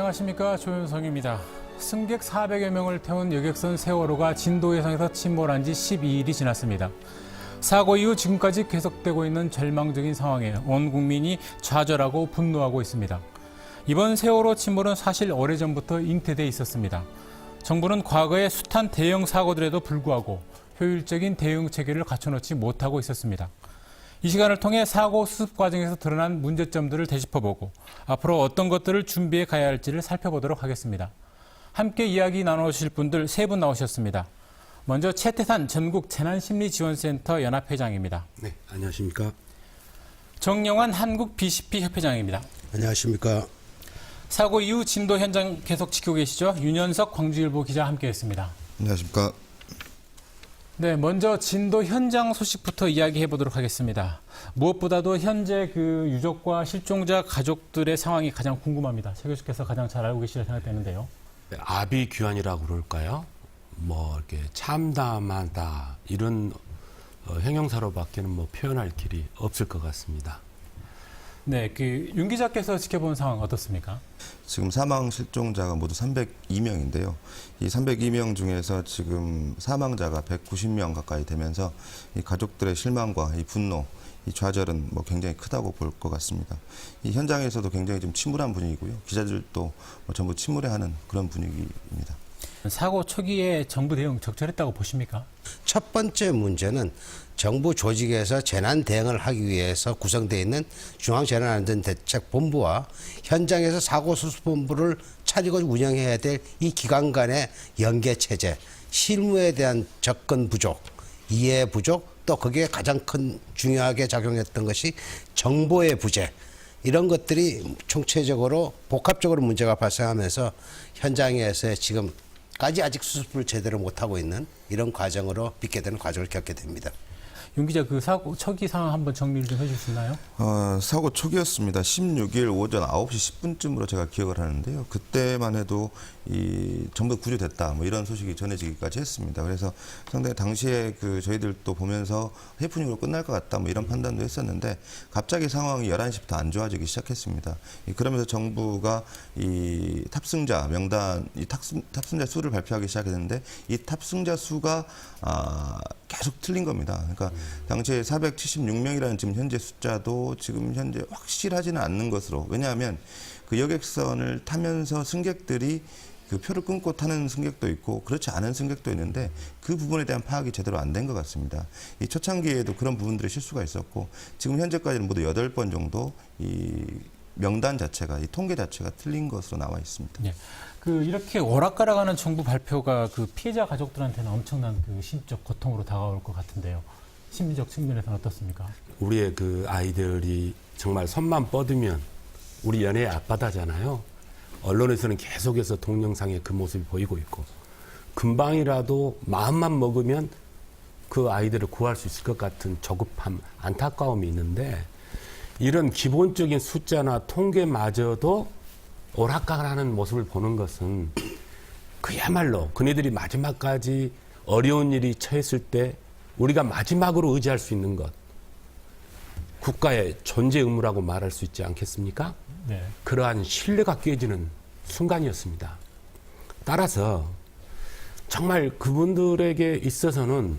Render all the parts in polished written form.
안녕하십니까, 조윤성입니다. 승객 400여 명을 태운 여객선 세월호가 진도 해상에서 침몰한 지 12일이 지났습니다. 사고 이후 지금까지 계속되고 있는 절망적인 상황에 온 국민이 좌절하고 분노하고 있습니다. 이번 세월호 침몰은 사실 오래전부터 잉태돼 있었습니다. 정부는 과거에 숱한 대형 사고들에도 불구하고 효율적인 대응 체계를 갖춰놓지 못하고 있었습니다. 이 시간을 통해 사고 수습 과정에서 드러난 문제점들을 되짚어보고 앞으로 어떤 것들을 준비해 가야 할지를 살펴보도록 하겠습니다. 함께 이야기 나눠주실 분들 세 분 나오셨습니다. 먼저 최태산 전국 재난심리지원센터 연합회장입니다. 네, 안녕하십니까. 정영환 한국 BCP 협회장입니다. 안녕하십니까. 사고 이후 진도 현장 계속 지키고 계시죠? 윤현석 광주일보 기자 함께했습니다. 안녕하십니까. 네, 먼저 진도 현장 소식부터 이야기해 보도록 하겠습니다. 무엇보다도 현재 그 유족과 실종자 가족들의 상황이 가장 궁금합니다. 최 교수께서 가장 잘 알고 계시리라 생각되는데요. 아비규환이라고 그럴까요? 뭐 이렇게 참담하다 이런 형용사로밖에는 뭐 표현할 길이 없을 것 같습니다. 네, 그 윤 기자께서 지켜본 상황 어떻습니까? 지금 사망 실종자가 모두 302명인데요. 이 302명 중에서 지금 사망자가 190명 가까이 되면서 이 가족들의 실망과 이 분노, 이 좌절은 뭐 굉장히 크다고 볼 것 같습니다. 이 현장에서도 굉장히 좀 침울한 분위기고요. 기자들도 뭐 전부 침울해하는 그런 분위기입니다. 사고 초기에 정부 대응 적절했다고 보십니까? 첫 번째 문제는 정부 조직에서 재난 대응을 하기 위해서 구성되어 있는 중앙재난안전대책본부와 현장에서 사고수습본부를 차리고 운영해야 될 이 기관 간의 연계체제, 실무에 대한 접근 부족, 이해 부족, 또 거기에 가장 큰 중요하게 작용했던 것이 정보의 부재, 이런 것들이 총체적으로 복합적으로 문제가 발생하면서 현장에서 지금까지 아직 수습을 제대로 못하고 있는 이런 과정으로 빚게 되는 과정을 겪게 됩니다. 윤 기자, 그 사고 초기 상황 한번 정리를 좀 해줄 수 있나요? 사고 초기였습니다. 16일 오전 9시 10분쯤으로 제가 기억을 하는데요. 그때만 해도 이 전부 구조됐다 뭐 이런 소식이 전해지기까지 했습니다. 그래서 상당히 당시에 그 저희들도 보면서 해프닝으로 끝날 것 같다 뭐 이런 판단도 했었는데 갑자기 상황이 11시부터 안 좋아지기 시작했습니다. 그러면서 정부가 이 탑승자 명단, 이 탑승자 수를 발표하기 시작했는데 이 탑승자 수가 계속 틀린 겁니다. 그러니까 당시에 476명이라는 지금 현재 숫자도 지금 현재 확실하지는 않는 것으로, 왜냐하면 그 여객선을 타면서 승객들이 그 표를 끊고 타는 승객도 있고 그렇지 않은 승객도 있는데 그 부분에 대한 파악이 제대로 안 된 것 같습니다. 이 초창기에도 그런 부분들의 실수가 있었고 지금 현재까지는 모두 8번 정도 이 명단 자체가, 이 통계 자체가 틀린 것으로 나와 있습니다. 네. 그 이렇게 오락가락하는 정부 발표가 그 피해자 가족들한테는 엄청난 그 심적 고통으로 다가올 것 같은데요. 심리적 측면에서는 어떻습니까? 우리의 그 아이들이 정말 손만 뻗으면 우리 연애의 앞바다잖아요. 언론에서는 계속해서 동영상에 그 모습이 보이고 있고 금방이라도 마음만 먹으면 그 아이들을 구할 수 있을 것 같은 조급함, 안타까움이 있는데 이런 기본적인 숫자나 통계마저도 오락가락하는 모습을 보는 것은 그야말로 그네들이 마지막까지 어려운 일이 처했을 때 우리가 마지막으로 의지할 수 있는 것, 국가의 존재 의무라고 말할 수 있지 않겠습니까? 네. 그러한 신뢰가 깨지는 순간이었습니다. 따라서 정말 그분들에게 있어서는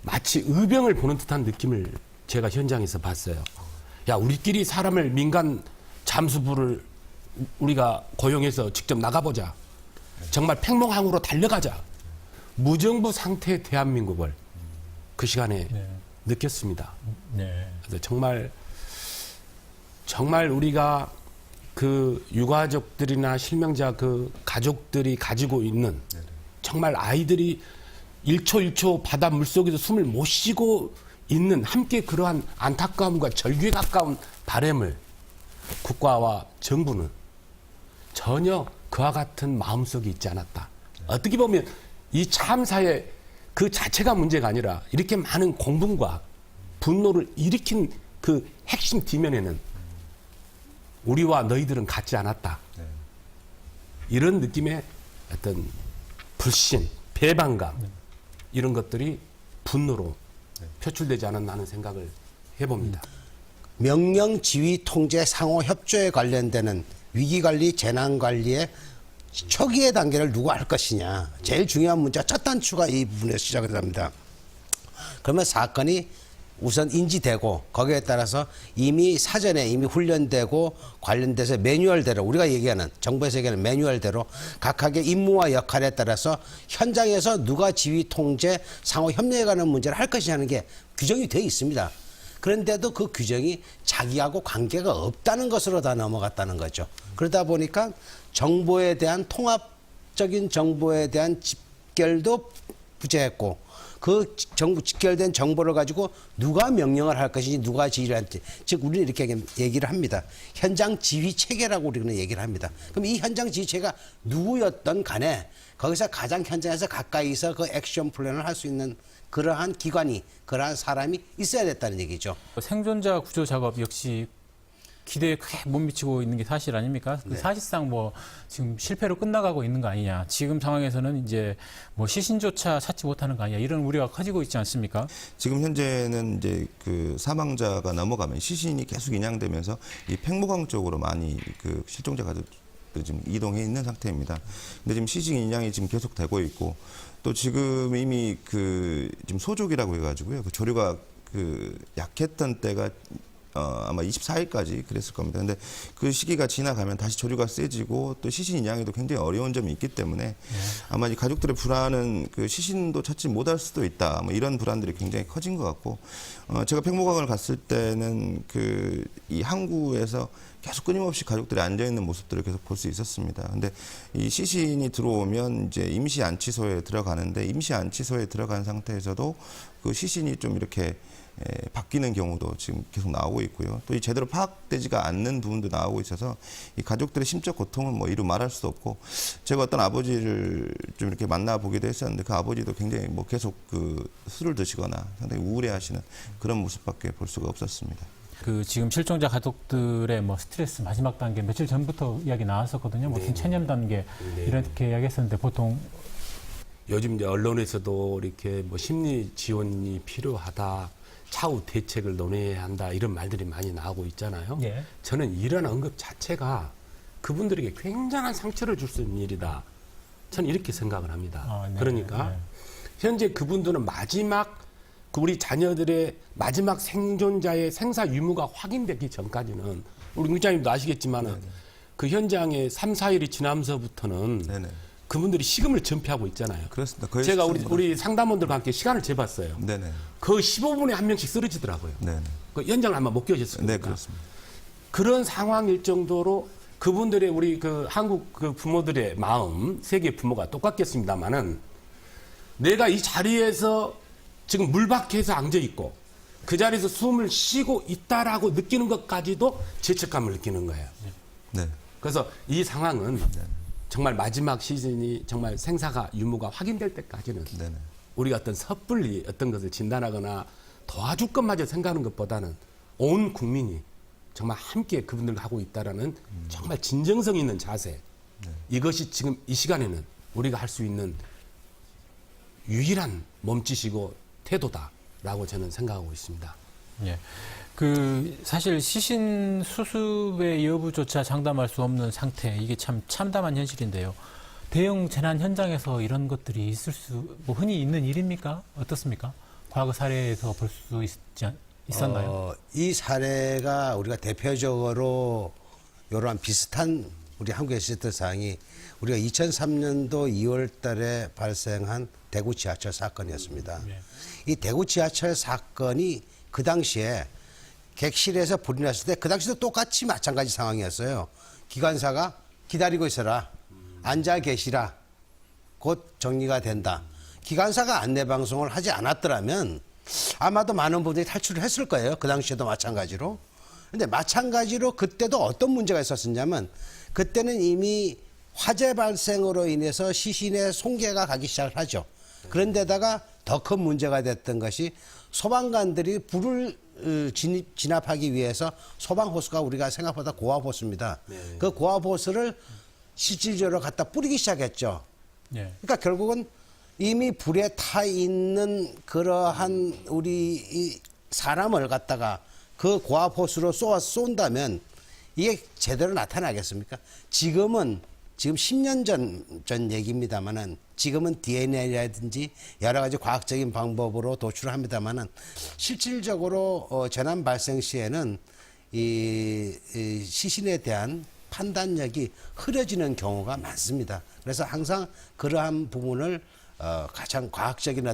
마치 의병을 보는 듯한 느낌을 제가 현장에서 봤어요. 야, 우리끼리 사람을 민간 잠수부를 우리가 고용해서 직접 나가보자. 정말 팽목항으로 달려가자. 무정부 상태의 대한민국을 그 시간에 느꼈습니다. 네. 그래서 정말 우리가 그 유가족들이나 실명자 그 가족들이 가지고 있는 정말 아이들이 1초 1초 바다 물속에서 숨을 못 쉬고 있는 함께 그러한 안타까움과 절규에 가까운 바람을 국가와 정부는 전혀 그와 같은 마음속에 있지 않았다. 어떻게 보면 이 참사의 그 자체가 문제가 아니라 이렇게 많은 공분과 분노를 일으킨 그 핵심 뒤면에는 우리와 너희들은 같지 않았다. 이런 느낌의 어떤 불신, 배반감 이런 것들이 분노로 표출되지 않았나 하는 생각을 해봅니다. 명령 지휘 통제 상호 협조에 관련되는 위기 관리, 재난 관리의 초기의 단계를 누가 할 것이냐. 제일 중요한 문제가 첫 단추가 이 부분에서 시작이 됩니다. 그러면 사건이 우선 인지되고 거기에 따라서 이미 사전에 이미 훈련되고 관련돼서 매뉴얼대로 우리가 얘기하는 정부에서 얘기하는 매뉴얼대로 각각의 임무와 역할에 따라서 현장에서 누가 지휘 통제 상호 협력해가는 문제를 할 것이냐는 게 규정이 되어 있습니다. 그런데도 그 규정이 자기하고 관계가 없다는 것으로 다 넘어갔다는 거죠. 그러다 보니까 정보에 대한 통합적인 정보에 대한 집결도 부재했고 그 직결된 정보를 가지고 누가 명령을 할 것인지 누가 지휘를 할지 즉 우리는 이렇게 얘기를 합니다. 현장 지휘 체계라고 우리는 얘기를 합니다. 그럼 이 현장 지휘 체계가 누구였던 간에 거기서 가장 현장에서 가까이서 그 액션 플랜을 할 수 있는 그러한 기관이 그러한 사람이 있어야 됐다는 얘기죠. 생존자 구조 작업 역시 기대에 크게 못 미치고 있는 게 사실 아닙니까? 네. 사실상 뭐 지금 실패로 끝나가고 있는 거 아니냐. 지금 상황에서는 이제 뭐 시신조차 찾지 못하는 거 아니냐. 이런 우려가 커지고 있지 않습니까? 지금 현재는 이제 그 사망자가 넘어가면 시신이 계속 인양되면서 이 팽모강 쪽으로 많이 그 실종자 가족들이 지금 이동해 있는 상태입니다. 근데 지금 시신 인양이 지금 계속되고 있고 또 지금 이미 그 지금 소족이라고 해가지고요. 그 조류가 그 약했던 때가 아마 24일까지 그랬을 겁니다. 근데 그 시기가 지나가면 다시 조류가 세지고 또 시신 인양에도 굉장히 어려운 점이 있기 때문에 아마 이 가족들의 불안은 그 시신도 찾지 못할 수도 있다. 뭐 이런 불안들이 굉장히 커진 것 같고 제가 팽모강을 갔을 때는 그 이 항구에서 계속 끊임없이 가족들이 앉아 있는 모습들을 계속 볼 수 있었습니다. 근데 이 시신이 들어오면 이제 임시 안치소에 들어가는데 임시 안치소에 들어간 상태에서도 그 시신이 좀 이렇게 바뀌는 경우도 지금 계속 나오고 있고요. 또 이 제대로 파악되지가 않는 부분도 나오고 있어서 이 가족들의 심적 고통은 뭐 이루 말할 수도 없고 제가 어떤 아버지를 좀 이렇게 만나보기도 했었는데 그 아버지도 굉장히 뭐 계속 그 술을 드시거나 상당히 우울해하시는 그런 모습밖에 볼 수가 없었습니다. 그 지금 실종자 가족들의 뭐 스트레스 마지막 단계 며칠 전부터 이야기 나왔었거든요. 무슨 체념 단계 이렇게 이야기했었는데 보통 요즘 이제 언론에서도 이렇게 뭐 심리 지원이 필요하다, 차후 대책을 논의해야 한다 이런 말들이 많이 나오고 있잖아요. 예. 저는 이런 언급 자체가 그분들에게 굉장한 상처를 줄 수 있는 일이다. 저는 이렇게 생각을 합니다. 아, 네, 그러니까 네. 현재 그분들은 마지막 그 우리 자녀들의 마지막 생존자의 생사 유무가 확인되기 전까지는 우리 의장님도 아시겠지만은 그 현장에 3, 4일이 지나면서부터는 네네. 그분들이 식음을 전폐하고 있잖아요. 그렇습니다. 거의 제가 시간이- 우리 상담원들과 함께 시간을 재봤어요. 네네. 그 15분에 한 명씩 쓰러지더라고요. 네네. 그 현장을 아마 못 계셨습니까? 네, 그렇습니다. 그런 상황일 정도로 그분들의 우리 그 한국 그 부모들의 마음, 세계 부모가 똑같겠습니다만은 내가 이 자리에서 지금 물박해서 앉아 있고 그 자리에서 숨을 쉬고 있다라고 느끼는 것까지도 죄책감을 느끼는 거예요. 네. 그래서 이 상황은 정말 마지막 시즌이 정말 생사가 유무가 확인될 때까지는 네네. 우리가 어떤 섣불리 어떤 것을 진단하거나 도와줄 것마저 생각하는 것보다는 온 국민이 정말 함께 그분들과 하고 있다라는 정말 진정성 있는 자세. 이것이 지금 이 시간에는 우리가 할 수 있는 유일한 몸짓이고 태도다라고 저는 생각하고 있습니다. 예. 그 사실 시신 수습의 여부조차 장담할 수 없는 상태 이게 참 참담한 현실인데요. 대형 재난 현장에서 이런 것들이 있을 수 뭐 흔히 있는 일입니까? 어떻습니까? 과거 사례에서 볼 수 있었나요? 이 사례가 우리가 대표적으로 이러한 비슷한 우리 한국에 있었던 사항이 우리가 2003년도 2월 달에 발생한 대구 지하철 사건이었습니다. 네. 이 대구 지하철 사건이 그 당시에 객실에서 불이 났을 때 그 당시도 똑같이 마찬가지 상황이었어요. 기관사가 기다리고 있어라. 앉아 계시라. 곧 정리가 된다. 기관사가 안내방송을 하지 않았더라면 아마도 많은 분들이 탈출을 했을 거예요. 그 당시에도 마찬가지로. 근데 마찬가지로 그때도 어떤 문제가 있었었냐면 그때는 이미 화재 발생으로 인해서 시신의 송계가 가기 시작을 하죠. 그런데다가 더 큰 문제가 됐던 것이 소방관들이 불을 진압하기 위해서 소방호스가 우리가 생각보다 고압호스입니다. 그 고압호스를 실질적으로 갖다 뿌리기 시작했죠. 예. 그러니까 결국은 이미 불에 타 있는 그러한 우리 이 사람을 갖다가 그 고압호스로 쏜다면 이게 제대로 나타나겠습니까? 지금 10년 전 얘기입니다만은 지금은 DNA라든지 여러 가지 과학적인 방법으로 도출을 합니다만은 실질적으로 재난 발생 시에는 이 시신에 대한 판단력이 흐려지는 경우가 많습니다. 그래서 항상 그러한 부분을 가장 과학적인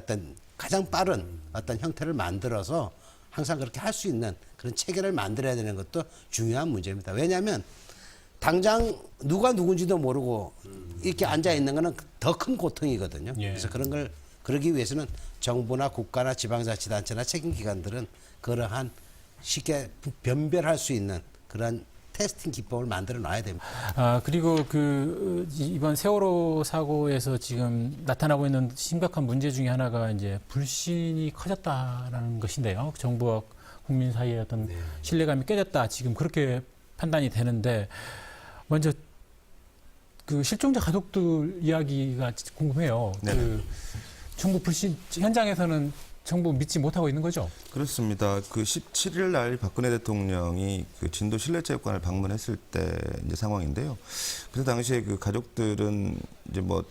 가장 빠른 어떤 형태를 만들어서 항상 그렇게 할 수 있는 그런 체계를 만들어야 되는 것도 중요한 문제입니다. 왜냐하면 당장 누가 누군지도 모르고 이렇게 앉아 있는 거는 더 큰 고통이거든요. 예. 그래서 그런 걸 그러기 위해서는 정부나 국가나 지방자치단체나 책임기관들은 그러한 쉽게 변별할 수 있는 그런 테스팅 기법을 만들어 놔야 됩니다. 그리고 이번 세월호 사고에서 지금 나타나고 있는 심각한 문제 중에 하나가 이제 불신이 커졌다라는 것인데요. 정부와 국민 사이의 어떤 신뢰감이 깨졌다. 지금 그렇게 판단이 되는데 먼저 그 실종자 가족들 이야기가 궁금해요. 정부 불신 현장에서는 정부 믿지 못하고 있는 거죠? 그렇습니다. 그 17일 날 박근혜 대통령이 그 진도 실내체육관을 방문했을 때 이제 상황인데요. 그래서 당시에 그 가족들은 이제 뭐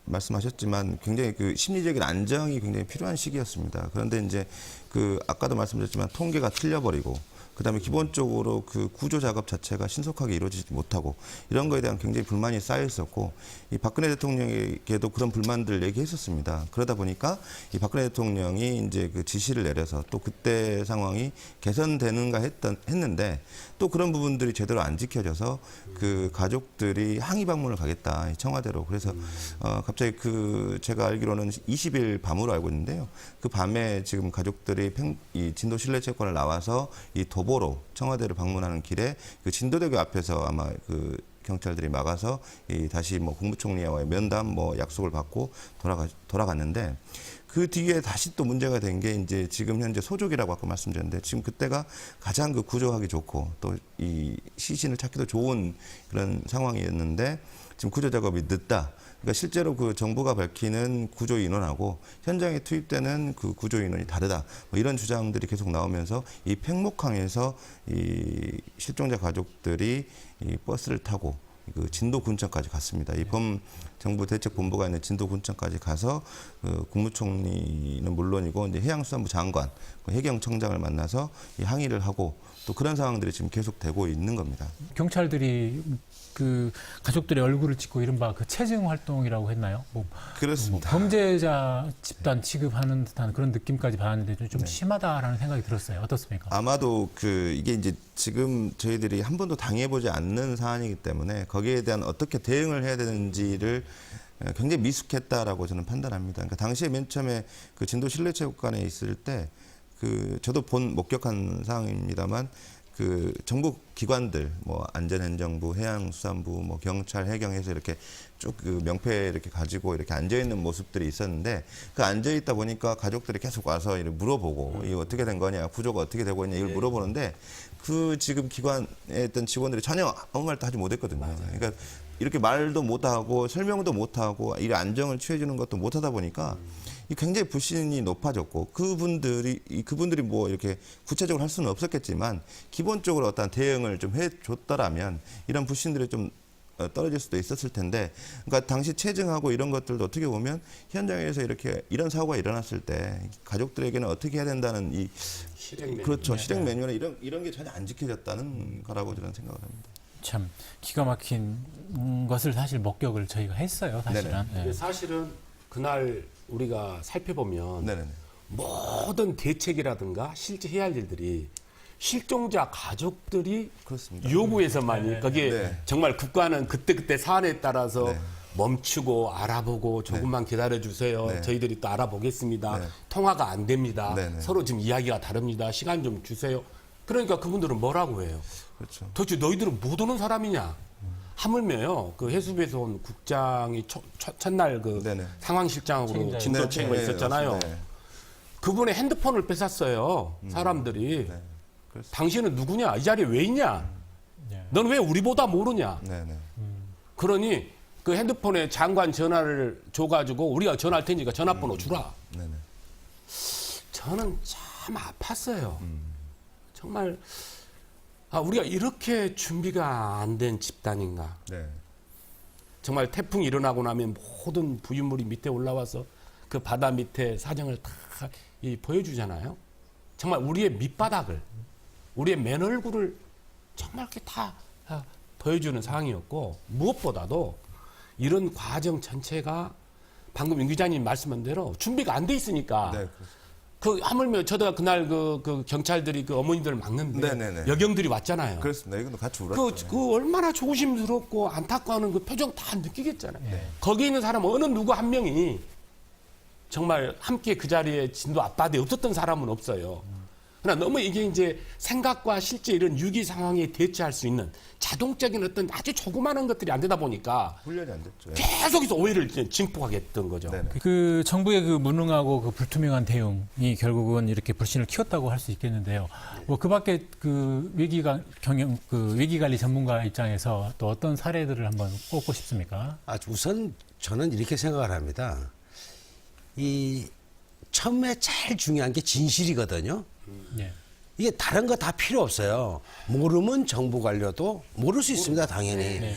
말씀하셨지만 굉장히 그 심리적인 안정이 굉장히 필요한 시기였습니다. 그런데 이제 그 아까도 말씀드렸지만 통계가 틀려버리고 그다음에 기본적으로 그 구조 작업 자체가 신속하게 이루어지지 못하고 이런 거에 대한 굉장히 불만이 쌓여 있었고 이 박근혜 대통령에게도 그런 불만들 얘기했었습니다. 그러다 보니까 이 박근혜 대통령이 이제 그 지시를 내려서 또 그때 상황이 개선되는가 했는데 또 그런 부분들이 제대로 안 지켜져서 그 가족들이 항의 방문을 가겠다 이 청와대로 그래서 갑자기 그 제가 알기로는 20일 밤으로 알고 있는데요. 그 밤에 지금 가족들이 이 진도 실내체육관을 나와서 이 도보로 청와대를 방문하는 길에 그 진도대교 앞에서 아마 그 경찰들이 막아서 다시 뭐 국무총리와의 면담 뭐 약속을 받고 돌아갔는데 그 뒤에 다시 또 문제가 된 게 이제 지금 현재 소족이라고 아까 말씀드렸는데 지금 그때가 가장 그 구조하기 좋고 또 이 시신을 찾기도 좋은 그런 상황이었는데 지금 구조 작업이 늦다. 그러니까 실제로 그 정부가 밝히는 구조 인원하고 현장에 투입되는 그 구조 인원이 다르다. 뭐 이런 주장들이 계속 나오면서 이 팽목항에서 이 실종자 가족들이 이 버스를 타고 그 진도 군청까지 갔습니다. 이 정부 대책본부가 있는 진도 군청까지 가서 그 국무총리는 물론이고 이제 해양수산부 장관, 그 해경청장을 만나서 이 항의를 하고 또 그런 상황들이 지금 계속되고 있는 겁니다. 경찰들이 그 가족들의 얼굴을 찍고 이른바 그 체증 활동이라고 했나요? 그렇습니다. 범죄자 집단 취급하는 듯한 그런 느낌까지 받았는데 좀 심하다라는 생각이 들었어요. 어떻습니까? 아마도 이게 이제 지금 저희들이 한 번도 당해보지 않는 사안이기 때문에 거기에 대한 어떻게 대응을 해야 되는지를 굉장히 미숙했다라고 저는 판단합니다. 그러니까 당시에 맨 처음에 그 진도 실내체육관에 있을 때 저도 목격한 상황입니다만 그 정부 기관들 뭐 안전행정부, 해양수산부, 뭐 경찰, 해경에서 이렇게 쭉 그 명패 이렇게 가지고 이렇게 앉아 있는 모습들이 있었는데 그 앉아 있다 보니까 가족들이 계속 와서 이렇게 물어보고 이거 어떻게 된 거냐, 구조가 어떻게 되고 있냐 이걸 물어보는데 그 지금 기관에 있던 직원들이 전혀 아무 말도 하지 못했거든요. 그러니까 이렇게 말도 못하고 설명도 못하고 이 안정을 취해주는 것도 못하다 보니까. 굉장히 불신이 높아졌고 그분들이 뭐 이렇게 구체적으로 할 수는 없었겠지만 기본적으로 어떤 대응을 좀 해줬더라면 이런 불신들이 좀 떨어질 수도 있었을 텐데 그러니까 당시 체증하고 이런 것들도 어떻게 보면 현장에서 이런 사고가 일어났을 때 가족들에게는 어떻게 해야 된다는 이 실행 매뉴얼. 그렇죠. 실행 매뉴얼에 이런 게 전혀 안 지켜졌다는 거라고 저는 생각을 합니다. 참 기가 막힌 것을 사실 목격을 저희가 했어요. 사실은. 네. 사실은 그날 우리가 살펴보면 네네네. 모든 대책이라든가 실제 해야 할 일들이 실종자 가족들이 그렇습니다. 요구해서만이 거기에 정말 국가는 그때 사안에 따라서 멈추고 알아보고 조금만 기다려주세요. 저희들이 또 알아보겠습니다. 통화가 안 됩니다. 서로 지금 이야기가 다릅니다. 시간 좀 주세요. 그러니까 그분들은 뭐라고 해요? 그렇죠. 도대체 너희들은 못 오는 사람이냐? 하물며요. 그 해수부에서 온 국장이 첫날 상황실장으로 진도 책임을 있었잖아요. 그분의 핸드폰을 뺏었어요. 사람들이. 당신은 누구냐? 이 자리에 왜 있냐? 넌 왜 우리보다 모르냐? 그러니 그 핸드폰에 장관 전화를 줘가지고 우리가 전화할 테니까 전화번호 주라. 저는 참 아팠어요. 정말 우리가 이렇게 준비가 안 된 집단인가. 네. 정말 태풍이 일어나고 나면 모든 부유물이 밑에 올라와서 그 바다 밑에 사정을 다 보여주잖아요. 정말 우리의 밑바닥을, 우리의 맨 얼굴을 정말 이렇게 다 보여주는 상황이었고, 무엇보다도 이런 과정 전체가 방금 윤 기자님 말씀한 대로 준비가 안 돼 있으니까. 네. 그 하물며 저도 그날 그 경찰들이 그 어머니들을 막는데 네네네. 여경들이 왔잖아요. 그렇습니다. 이것도 같이 울었죠. 그 얼마나 조심스럽고 안타까워하는 그 표정 다 느끼겠잖아요. 거기 있는 사람 어느 누구 한 명이 정말 함께 그 자리에 진도 앞바다에 없었던 사람은 없어요. 그러나 너무 이게 이제 생각과 실제 이런 위기 상황에 대처할 수 있는 자동적인 어떤 아주 조그마한 것들이 안 되다 보니까 훈련이 안 됐죠. 예. 계속해서 오해를 이제 증폭하게 했던 거죠. 네네. 그 정부의 그 무능하고 그 불투명한 대응이 결국은 이렇게 불신을 키웠다고 할 수 있겠는데요. 뭐 그밖에 그 위기관리 전문가 입장에서 또 어떤 사례들을 한번 꼽고 싶습니까? 우선 저는 이렇게 생각을 합니다. 이 처음에 제일 중요한 게 진실이거든요. 예. 이게 다른 거 다 필요 없어요. 모르면 정부 관료도 모를 수 있습니다, 당연히. 네.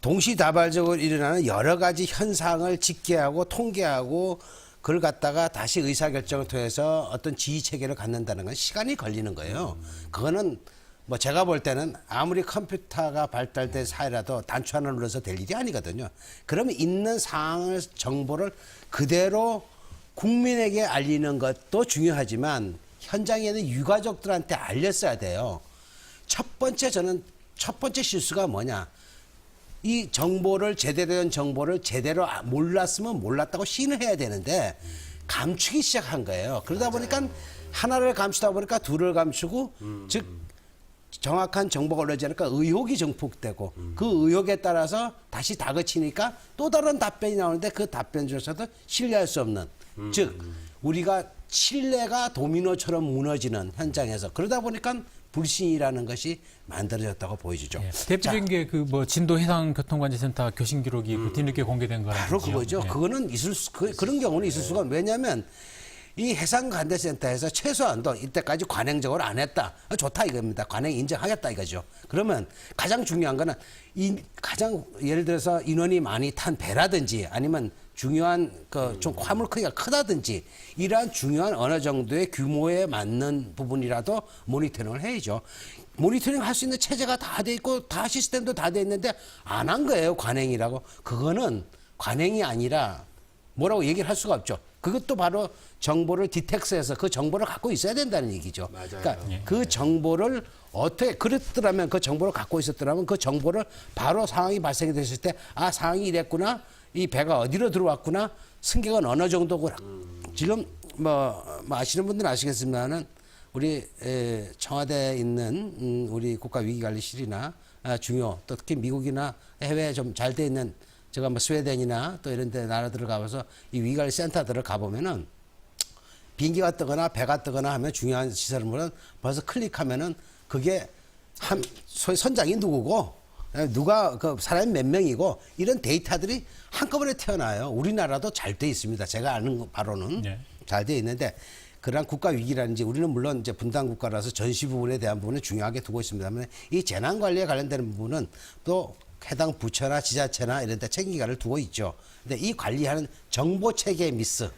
동시다발적으로 일어나는 여러 가지 현상을 집계하고 통계하고 그걸 갖다가 다시 의사결정을 통해서 어떤 지휘 체계를 갖는다는 건 시간이 걸리는 거예요. 그거는 뭐 제가 볼 때는 아무리 컴퓨터가 발달된 사회라도 단추 하나 눌러서 될 일이 아니거든요. 그러면 있는 상황을, 정보를 그대로 국민에게 알리는 것도 중요하지만 현장에는 유가족들한테 알렸어야 돼요. 첫 번째 실수가 뭐냐. 이 정보를 제대로 된 정보를 제대로 몰랐으면 몰랐다고 시인해야 되는데 감추기 시작한 거예요. 그러다 보니까 하나를 감추다 보니까 둘을 감추고 즉 정확한 정보가 올라오지 않으니까 의혹이 증폭되고 그 의혹에 따라서 다시 다그치니까 또 다른 답변이 나오는데 그 답변조차도 신뢰할 수 없는 즉 우리가 신뢰가 도미노처럼 무너지는 현장에서 그러다 보니까 불신이라는 것이 만들어졌다고 보여지죠. 예. 대표적인 게 그 뭐 진도 해상교통관제센터 교신 기록이 그 뒤늦게 공개된 거라든지요. 바로 그거죠. 예. 그거는 그런 경우는 있을 수가 왜냐하면 이 해상관대센터에서 최소한도 이때까지 관행적으로 안 했다. 좋다 이겁니다. 관행 인정하겠다 이거죠. 그러면 가장 중요한 거는 가장 예를 들어서 인원이 많이 탄 배라든지 아니면 중요한 좀 화물 크기가 크다든지 이러한 중요한 어느 정도의 규모에 맞는 부분이라도 모니터링을 해야죠. 모니터링 할 수 있는 체제가 다 돼 있고 다 시스템도 다 돼 있는데 안 한 거예요. 관행이라고. 그거는 관행이 아니라 뭐라고 얘기를 할 수가 없죠. 그것도 바로 정보를 디텍스해서 그 정보를 갖고 있어야 된다는 얘기죠. 맞아요. 그러니까 그 정보를 어떻게 그랬더라면 그 정보를 갖고 있었더라면 그 정보를 바로 상황이 발생이 됐을 때 상황이 이랬구나. 이 배가 어디로 들어왔구나. 승객은 어느 정도구나. 지금 뭐 아시는 분들은 아시겠지만은 우리 청와대에 있는 우리 국가위기관리실이나 중요 또 특히 미국이나 해외에 좀 잘 돼 있는 제가 뭐 스웨덴이나 또 이런 데 나라들을 가봐서 이 위기관리 센터들을 가보면은 비행기가 뜨거나 배가 뜨거나 하면 중요한 시설물은 벌써 클릭하면은 그게 소위 선장이 누구고 누가 그 사람이 몇 명이고 이런 데이터들이 한꺼번에 태어나요. 우리나라도 잘 돼 있습니다. 제가 아는 바로는 네. 잘 돼 있는데 그러한 국가 위기라든지 우리는 물론 이제 분단 국가라서 전시 부분에 대한 부분은 중요하게 두고 있습니다만 이 재난 관리에 관련되는 부분은 또 해당 부처나 지자체나 이런 데 책임감을 두고 있죠. 근데 이 관리하는 정보 체계 미스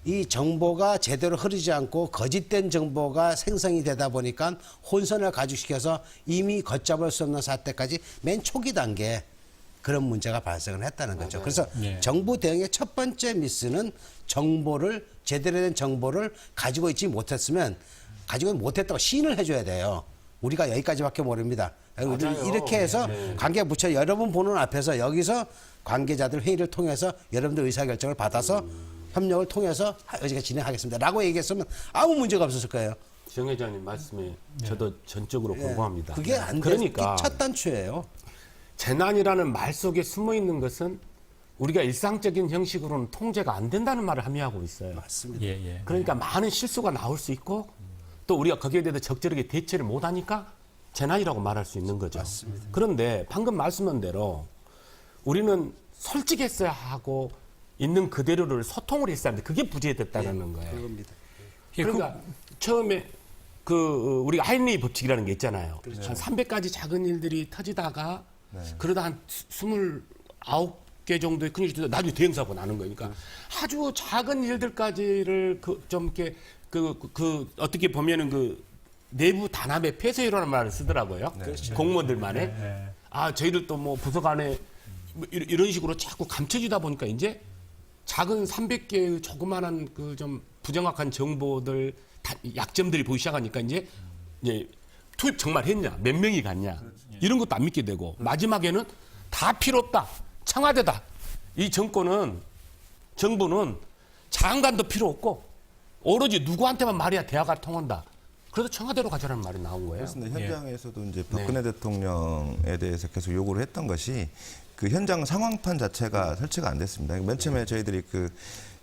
이 정보가 제대로 흐르지 않고 거짓된 정보가 생성이 되다 보니까 혼선을 가중시켜서 이미 걷잡을 수 없는 사태까지 맨 초기 단계에 그런 문제가 발생을 했다는 거죠. 그래서 예. 정부 대응의 첫 번째 미스는 정보를 제대로 된 정보를 가지고 있지 못했으면 가지고 못했다고 시인을 해줘야 돼요. 우리가 여기까지밖에 모릅니다. 맞아요. 이렇게 해서 관계 부처 여러분 보는 앞에서 여기서 관계자들 회의를 통해서 여러분들 의사결정을 받아서 협력을 통해서 여기가 진행하겠습니다. 라고 얘기했으면 아무 문제가 없었을 거예요. 정 회장님 말씀에 저도 전적으로 공감합니다. 그게 안 돼. 그러니까 첫 단추예요. 재난이라는 말 속에 숨어 있는 것은 우리가 일상적인 형식으로는 통제가 안 된다는 말을 함의하고 있어요. 맞습니다. 예, 예. 그러니까 많은 실수가 나올 수 있고 또 우리가 거기에 대해서 적절하게 대처를 못하니까 재난이라고 말할 수 있는 거죠. 맞습니다. 그런데 방금 말씀한 대로 우리는 솔직했어야 하고 있는 그대로를 소통을 했어야 하는데 그게 부재됐다는 거예요. 그겁니다. 예, 그러니까 처음에 우리가 하인리 법칙이라는 게 있잖아요. 한 300가지 작은 일들이 터지다가 그러다 한 29개 정도의 큰 일이 나중에 대형 사고가 나는 거니까 아주 작은 일들까지를 좀 이렇게 어떻게 보면은 내부 단합의 폐쇄라는 말을 쓰더라고요. 공무원들만의. 저희들도 뭐 부서 간에 뭐 이런 식으로 자꾸 감춰지다 보니까 이제 작은 300개의 조그마한 좀 부정확한 정보들, 약점들이 보이기 시작하니까 이제 투입 정말 했냐, 몇 명이 갔냐, 이런 것도 안 믿게 되고, 마지막에는 다 필요 없다, 청와대다. 이 정부는 장관도 필요 없고, 오로지 누구한테만 말이야 대화가 통한다. 그래서 청와대로 가자는 말이 나온 거예요. 그렇습니다. 현장에서도 이제 박근혜 대통령에 대해서 계속 요구를 했던 것이 그 현장 상황판 자체가 설치가 안 됐습니다. 맨 처음에 저희들이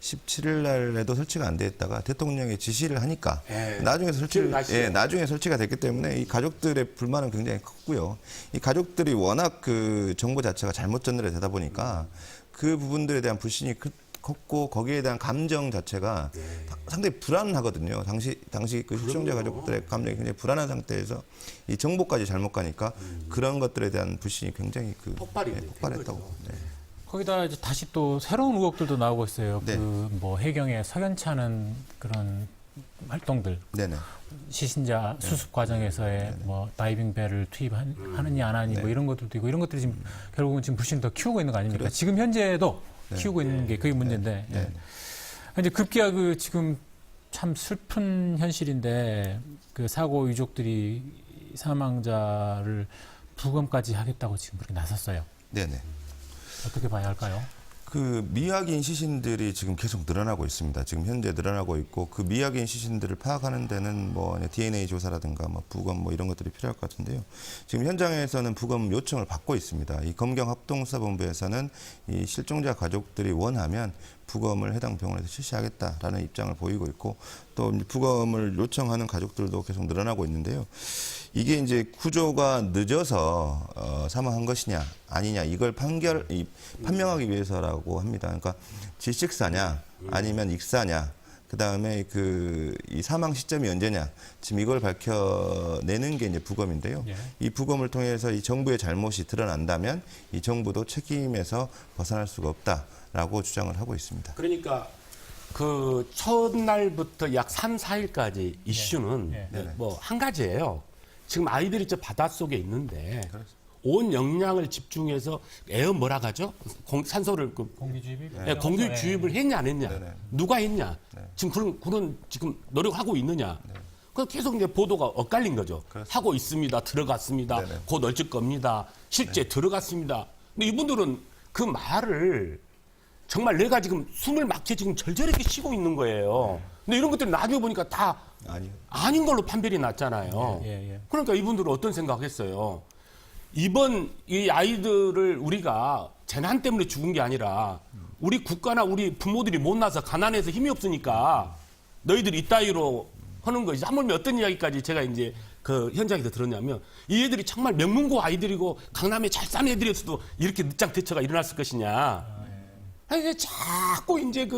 17일 날에도 설치가 안 돼 있다가 대통령이 지시를 하니까 나중에 설치가 됐기 때문에 이 가족들의 불만은 굉장히 컸고요. 이 가족들이 워낙 그 정보 자체가 잘못 전달되다 보니까 그 부분들에 대한 불신이 컸고 거기에 대한 감정 자체가 상당히 불안하거든요. 당시 그 실종자 가족들의 감정이 굉장히 불안한 상태에서 이 정보까지 잘못 가니까 그런 것들에 대한 불신이 굉장히 폭발했다고. 네. 거기다 이제 다시 또 새로운 의혹들도 나오고 있어요. 네. 뭐 해경에 석연치 않은 그런 활동들. 네네. 시신자 수습 과정에서의 뭐 다이빙 벨을 투입하느냐 안 하느냐 뭐 이런 것들도 있고 이런 것들이 지금 결국은 지금 불신을 더 키우고 있는 거 아닙니까? 그렇죠. 지금 현재도 키우고 있는 게 그게 문제인데 이제 급기야 지금 참 슬픈 현실인데 그 사고 유족들이 사망자를 부검까지 하겠다고 지금 그렇게 나섰어요. 네네. 어떻게 봐야 할까요? 그 미확인 시신들이 지금 계속 늘어나고 있습니다. 지금 현재 늘어나고 있고 그 미확인 시신들을 파악하는 데는 뭐 DNA 조사라든가 뭐 부검 뭐 이런 것들이 필요할 것 같은데요. 지금 현장에서는 부검 요청을 받고 있습니다. 이 검경합동수사본부에서는 이 실종자 가족들이 원하면 부검을 해당 병원에서 실시하겠다라는 입장을 보이고 있고 또 부검을 요청하는 가족들도 계속 늘어나고 있는데요. 이게 이제 구조가 늦어서 사망한 것이냐 아니냐 이걸 판명하기 위해서라고 합니다. 그러니까 질식사냐 아니면 익사냐 그다음에 이 사망 시점이 언제냐 지금 이걸 밝혀내는 게 이제 부검인데요. 이 부검을 통해서 이 정부의 잘못이 드러난다면 이 정부도 책임에서 벗어날 수가 없다라고 주장을 하고 있습니다. 그러니까 그 첫날부터 약 3, 4일까지 이슈는 뭐 한 가지예요. 지금 아이들이 저 바닷속에 있는데 온 역량을 집중해서 뭐라 하죠? 산소를 공기 주입이 공기 주입을 했냐 안 했냐? 누가 했냐? 지금 그런 지금 노력하고 있느냐? 그 계속 이제 보도가 엇갈린 거죠. 하고 있습니다. 들어갔습니다. 곧 얼질 겁니다. 실제 들어갔습니다. 근데 이분들은 그 말을 정말 내가 지금 숨을 막혀 지금 절절하게 쉬고 있는 거예요. 근데 이런 것들이 나중에 보니까 다 아닌 걸로 판별이 났잖아요. 그러니까 이분들은 어떤 생각했어요? 이번 이 아이들을 우리가 재난 때문에 죽은 게 아니라 우리 국가나 우리 부모들이 못나서 가난해서 힘이 없으니까 너희들이 이따위로 하는 거지. 하물며 어떤 이야기까지 제가 이제 그 현장에서 들었냐면 이 애들이 정말 명문고 아이들이고 강남에 잘 사는 애들이었어도 이렇게 늦장 대처가 일어났을 것이냐. 이제 자꾸 이제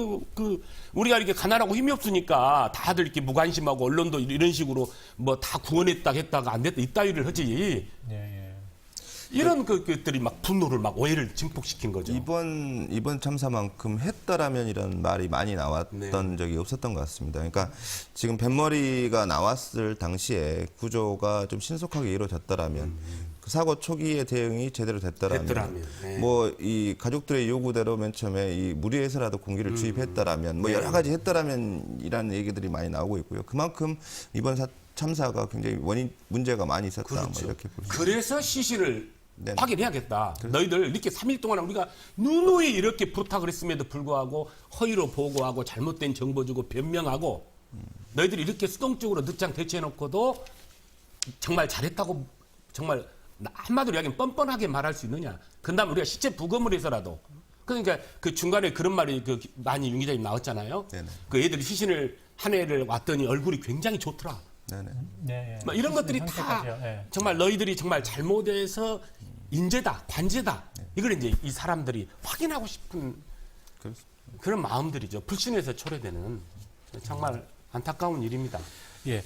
우리가 이렇게 가난하고 힘이 없으니까 다들 이렇게 무관심하고 언론도 이런 식으로 뭐 다 구원했다 했다가 안 됐다 이따위를 하지. 이런 것들이 막 분노를 막 오해를 증폭시킨 거죠. 이번 참사만큼 했더라면 이런 말이 많이 나왔던 적이 없었던 것 같습니다. 그러니까 지금 뱃머리가 나왔을 당시에 구조가 좀 신속하게 이루어졌더라면 그 사고 초기의 대응이 제대로 됐더라면 뭐 이 가족들의 요구대로 맨 처음에 이 무리해서라도 공기를 주입했더라면 뭐 여러 가지 했더라면이라는 얘기들이 많이 나오고 있고요. 그만큼 이번 참사가 굉장히 문제가 많이 있었다. 뭐 이렇게 볼 수 있습니다. 그래서 시신을 확인해야겠다. 너희들 이렇게 3일 동안 우리가 누누이 이렇게 부탁을 했음에도 불구하고 허위로 보고하고 잘못된 정보 주고 변명하고 너희들이 이렇게 수동적으로 늦장 대처해놓고도 정말 잘했다고 정말 한마디로 이야기하면 뻔뻔하게 말할 수 있느냐. 그다음 우리가 시체 부검을 해서라도 그러니까 그 중간에 그런 말이 많이 윤 기자님 나왔잖아요. 그 애들이 시신을 한 애를 왔더니 얼굴이 굉장히 좋더라. 막 이런 것들이 다 정말 너희들이 정말 잘못해서 인재다, 관제다. 이걸 이제 이 사람들이 확인하고 싶은 그런 마음들이죠. 불신에서 초래되는 정말 안타까운 일입니다. 예.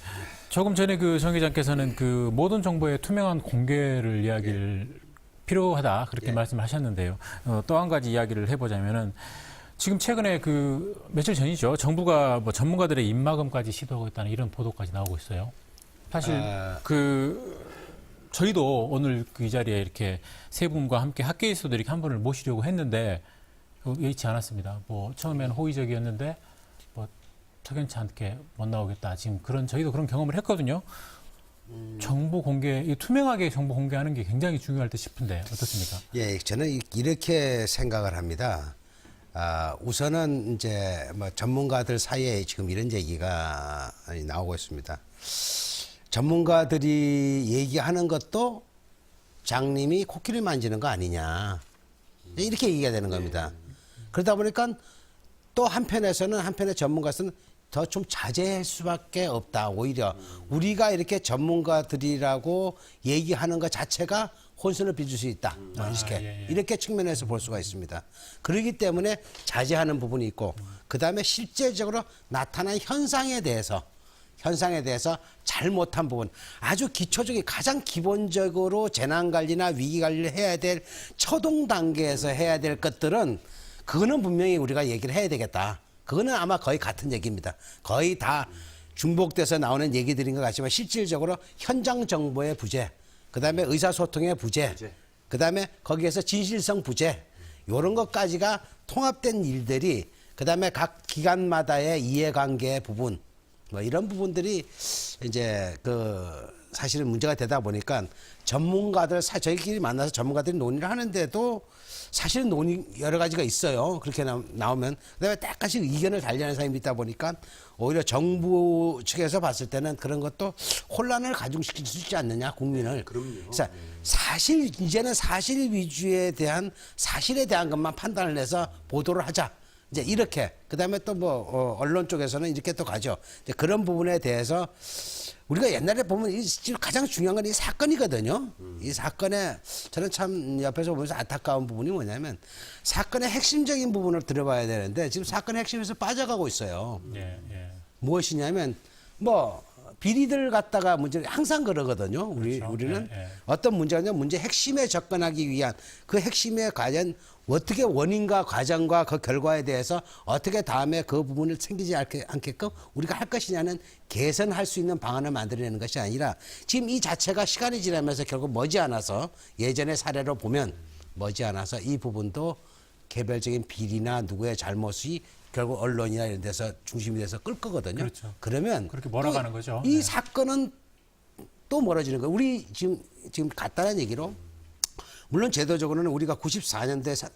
조금 전에 그 정 기자께서는 그 모든 정보의 투명한 공개를 이야기를 필요하다 그렇게 말씀하셨는데요. 또 한 가지 이야기를 해보자면은 지금 최근에 그 며칠 전이죠. 정부가 뭐 전문가들의 입막음까지 시도하고 있다는 이런 보도까지 나오고 있어요. 사실 그 저희도 오늘 그 이 자리에 이렇게 세 분과 함께 학계이수들 이렇게 한 분을 모시려고 했는데 여의치 않았습니다. 뭐 처음에는 호의적이었는데 뭐 석연치 않게 못 나오겠다. 지금 저희도 그런 경험을 했거든요. 정보 공개, 투명하게 정보 공개하는 게 굉장히 중요할 듯 싶은데 어떻습니까? 예, 저는 이렇게 생각을 합니다. 우선은 이제 뭐 전문가들 사이에 지금 이런 얘기가 나오고 있습니다. 전문가들이 얘기하는 것도 장님이 코끼리 만지는 거 아니냐. 이렇게 얘기가 되는 겁니다. 그러다 보니까 또 한편의 전문가들은 더 좀 자제할 수밖에 없다. 오히려 우리가 이렇게 전문가들이라고 얘기하는 것 자체가 혼선을 빚을 수 있다. 이렇게 측면에서 볼 수가 있습니다. 그렇기 때문에 자제하는 부분이 있고 그다음에 실제적으로 나타난 현상에 대해서 잘못한 부분, 아주 기초적인 가장 기본적으로 재난관리나 위기관리를 해야 될 초동 단계에서 해야 될 것들은 그거는 분명히 우리가 얘기를 해야 되겠다. 그거는 아마 거의 같은 얘기입니다. 거의 다 중복돼서 나오는 얘기들인 것 같지만 실질적으로 현장 정보의 부재, 그다음에 의사소통의 부재, 그다음에 거기에서 진실성 부재, 이런 것까지가 통합된 일들이 그다음에 각 기관마다의 이해관계의 부분, 뭐 이런 부분들이 이제 사실은 문제가 되다 보니까 저희끼리 만나서 전문가들이 논의를 하는데도 사실은 논의 여러 가지가 있어요. 그렇게 나오면. 그다음에 딱같이 의견을 달리하는 사람이 있다 보니까 오히려 정부 측에서 봤을 때는 그런 것도 혼란을 가중시킬 수 있지 않느냐, 국민을. 그럼요. 그래서 이제는 사실 위주에 대한 사실에 대한 것만 판단을 해서 보도를 하자. 이제 이렇게. 그다음에 또 뭐 언론 쪽에서는 이렇게 또 가죠. 이제 그런 부분에 대해서 우리가 옛날에 보면 가장 중요한 건 이 사건이거든요. 이 사건에 저는 참 옆에서 보면서 안타까운 부분이 뭐냐면 사건의 핵심적인 부분을 들어봐야 되는데 지금 사건의 핵심에서 빠져가고 있어요. 예. 무엇이냐면 뭐 비리들 갖다가 문제를 항상 그러거든요. 우리는 어떤 문제가 문제 핵심에 접근하기 위한 그 핵심에 과연 어떻게 원인과 과정과 그 결과에 대해서 어떻게 다음에 그 부분을 생기지 않게끔 우리가 할 것이냐는 개선할 수 있는 방안을 만들어내는 것이 아니라 지금 이 자체가 시간이 지나면서 결국 머지않아서 예전의 사례로 보면 머지않아서 이 부분도 개별적인 비리나 누구의 잘못이 결국 언론이나 이런 데서 중심이 돼서 끌 거거든요. 그렇죠. 그러면 그렇게 몰아가는 거죠. 이 사건은 또 멀어지는 거예요. 우리 지금 간단한 얘기로 물론 제도적으로는 우리가 94년도에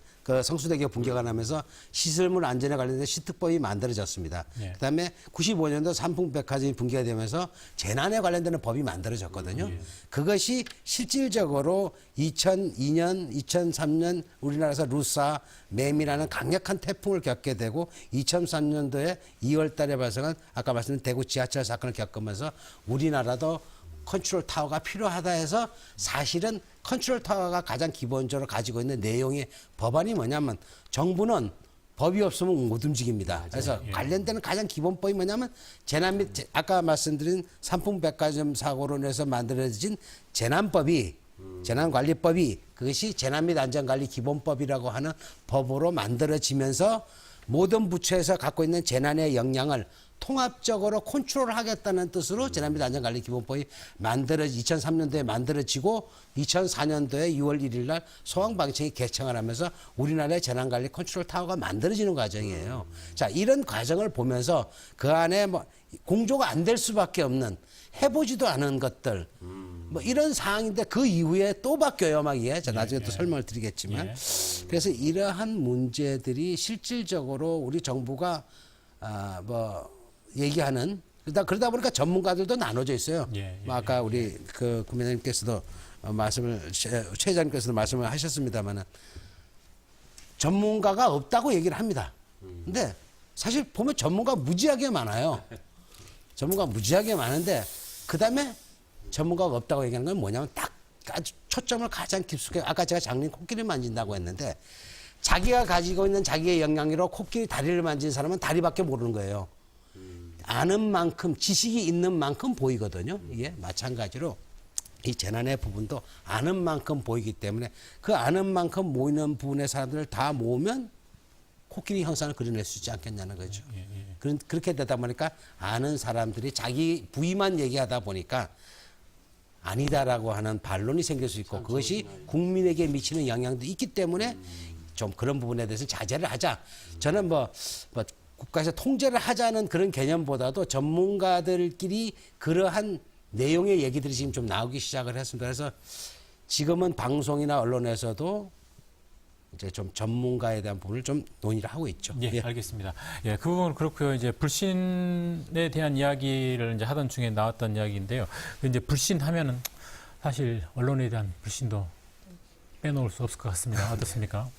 성수대교 붕괴가 나면서 시설물 안전에 관련된 시특법이 만들어졌습니다. 그다음에 95년도 삼풍백화점이 붕괴가 되면서 재난에 관련되는 법이 만들어졌거든요. 그것이 실질적으로 2002년, 2003년 우리나라에서 루사, 매미라는 강력한 태풍을 겪게 되고 2003년도에 2월 달에 발생한 아까 말씀드린 대구 지하철 사건을 겪으면서 우리나라도 컨트롤 타워가 필요하다 해서 사실은 컨트롤 타워가 가장 기본적으로 가지고 있는 내용의 법안이 뭐냐면 정부는 법이 없으면 못 움직입니다. 그래서 관련되는 가장 기본법이 뭐냐면 재난 및 아까 말씀드린 삼풍백화점 사고로 인해서 만들어진 재난법이 재난관리법이 그것이 재난 및 안전관리 기본법이라고 하는 법으로 만들어지면서 모든 부처에서 갖고 있는 재난의 역량을 통합적으로 컨트롤하겠다는 뜻으로 재난 및 안전관리 기본법이 2003년도에 만들어지고 2004년도에 6월 1일 날 소방방청이 개청을 하면서 우리나라의 재난관리 컨트롤 타워가 만들어지는 과정이에요. 자, 이런 과정을 보면서 그 안에 뭐 공조가 안 될 수밖에 없는 해보지도 않은 것들 뭐 이런 상황인데 그 이후에 또 바뀌어요. 막 이게 나중에 또 설명을 드리겠지만 그래서 이러한 문제들이 실질적으로 우리 정부가 뭐 얘기하는 그러다 보니까 전문가들도 나눠져 있어요. 뭐 아까 우리 그 구매장님께서도 최 회장님께서도 말씀을 하셨습니다만은 전문가가 없다고 얘기를 합니다. 근데 사실 보면 전문가 무지하게 많아요. 전문가 무지하게 많은데 그다음에 전문가가 없다고 얘기하는 건 뭐냐면 딱 아주 초점을 가장 깊숙이 아까 제가 장님 코끼리 만진다고 했는데 자기가 가지고 있는 자기의 역량으로 코끼리 다리를 만진 사람은 다리밖에 모르는 거예요. 아는 만큼 지식이 있는 만큼 보이거든요. 이게 마찬가지로 이 재난의 부분도 아는 만큼 보이기 때문에 그 아는 만큼 모이는 부분의 사람들을 다 모으면 코끼리 형상을 그려낼 수 있지 않겠냐는 거죠. 그렇게 되다 보니까 아는 사람들이 자기 부위만 얘기하다 보니까 아니다라고 하는 반론이 생길 수 있고 그것이 국민에게 미치는 영향도 있기 때문에 좀 그런 부분에 대해서 자제를 하자. 저는 뭐 국가에서 통제를 하자는 그런 개념보다도 전문가들끼리 그러한 내용의 얘기들이 지금 좀 나오기 시작을 했습니다. 그래서 지금은 방송이나 언론에서도 이제 좀 전문가에 대한 부분을 좀 논의를 하고 있죠. 예, 알겠습니다. 예, 그 부분은 그렇고요. 이제 불신에 대한 이야기를 이제 하던 중에 나왔던 이야기인데요. 이제 불신하면은 사실 언론에 대한 불신도 빼놓을 수 없을 것 같습니다. 어떻습니까?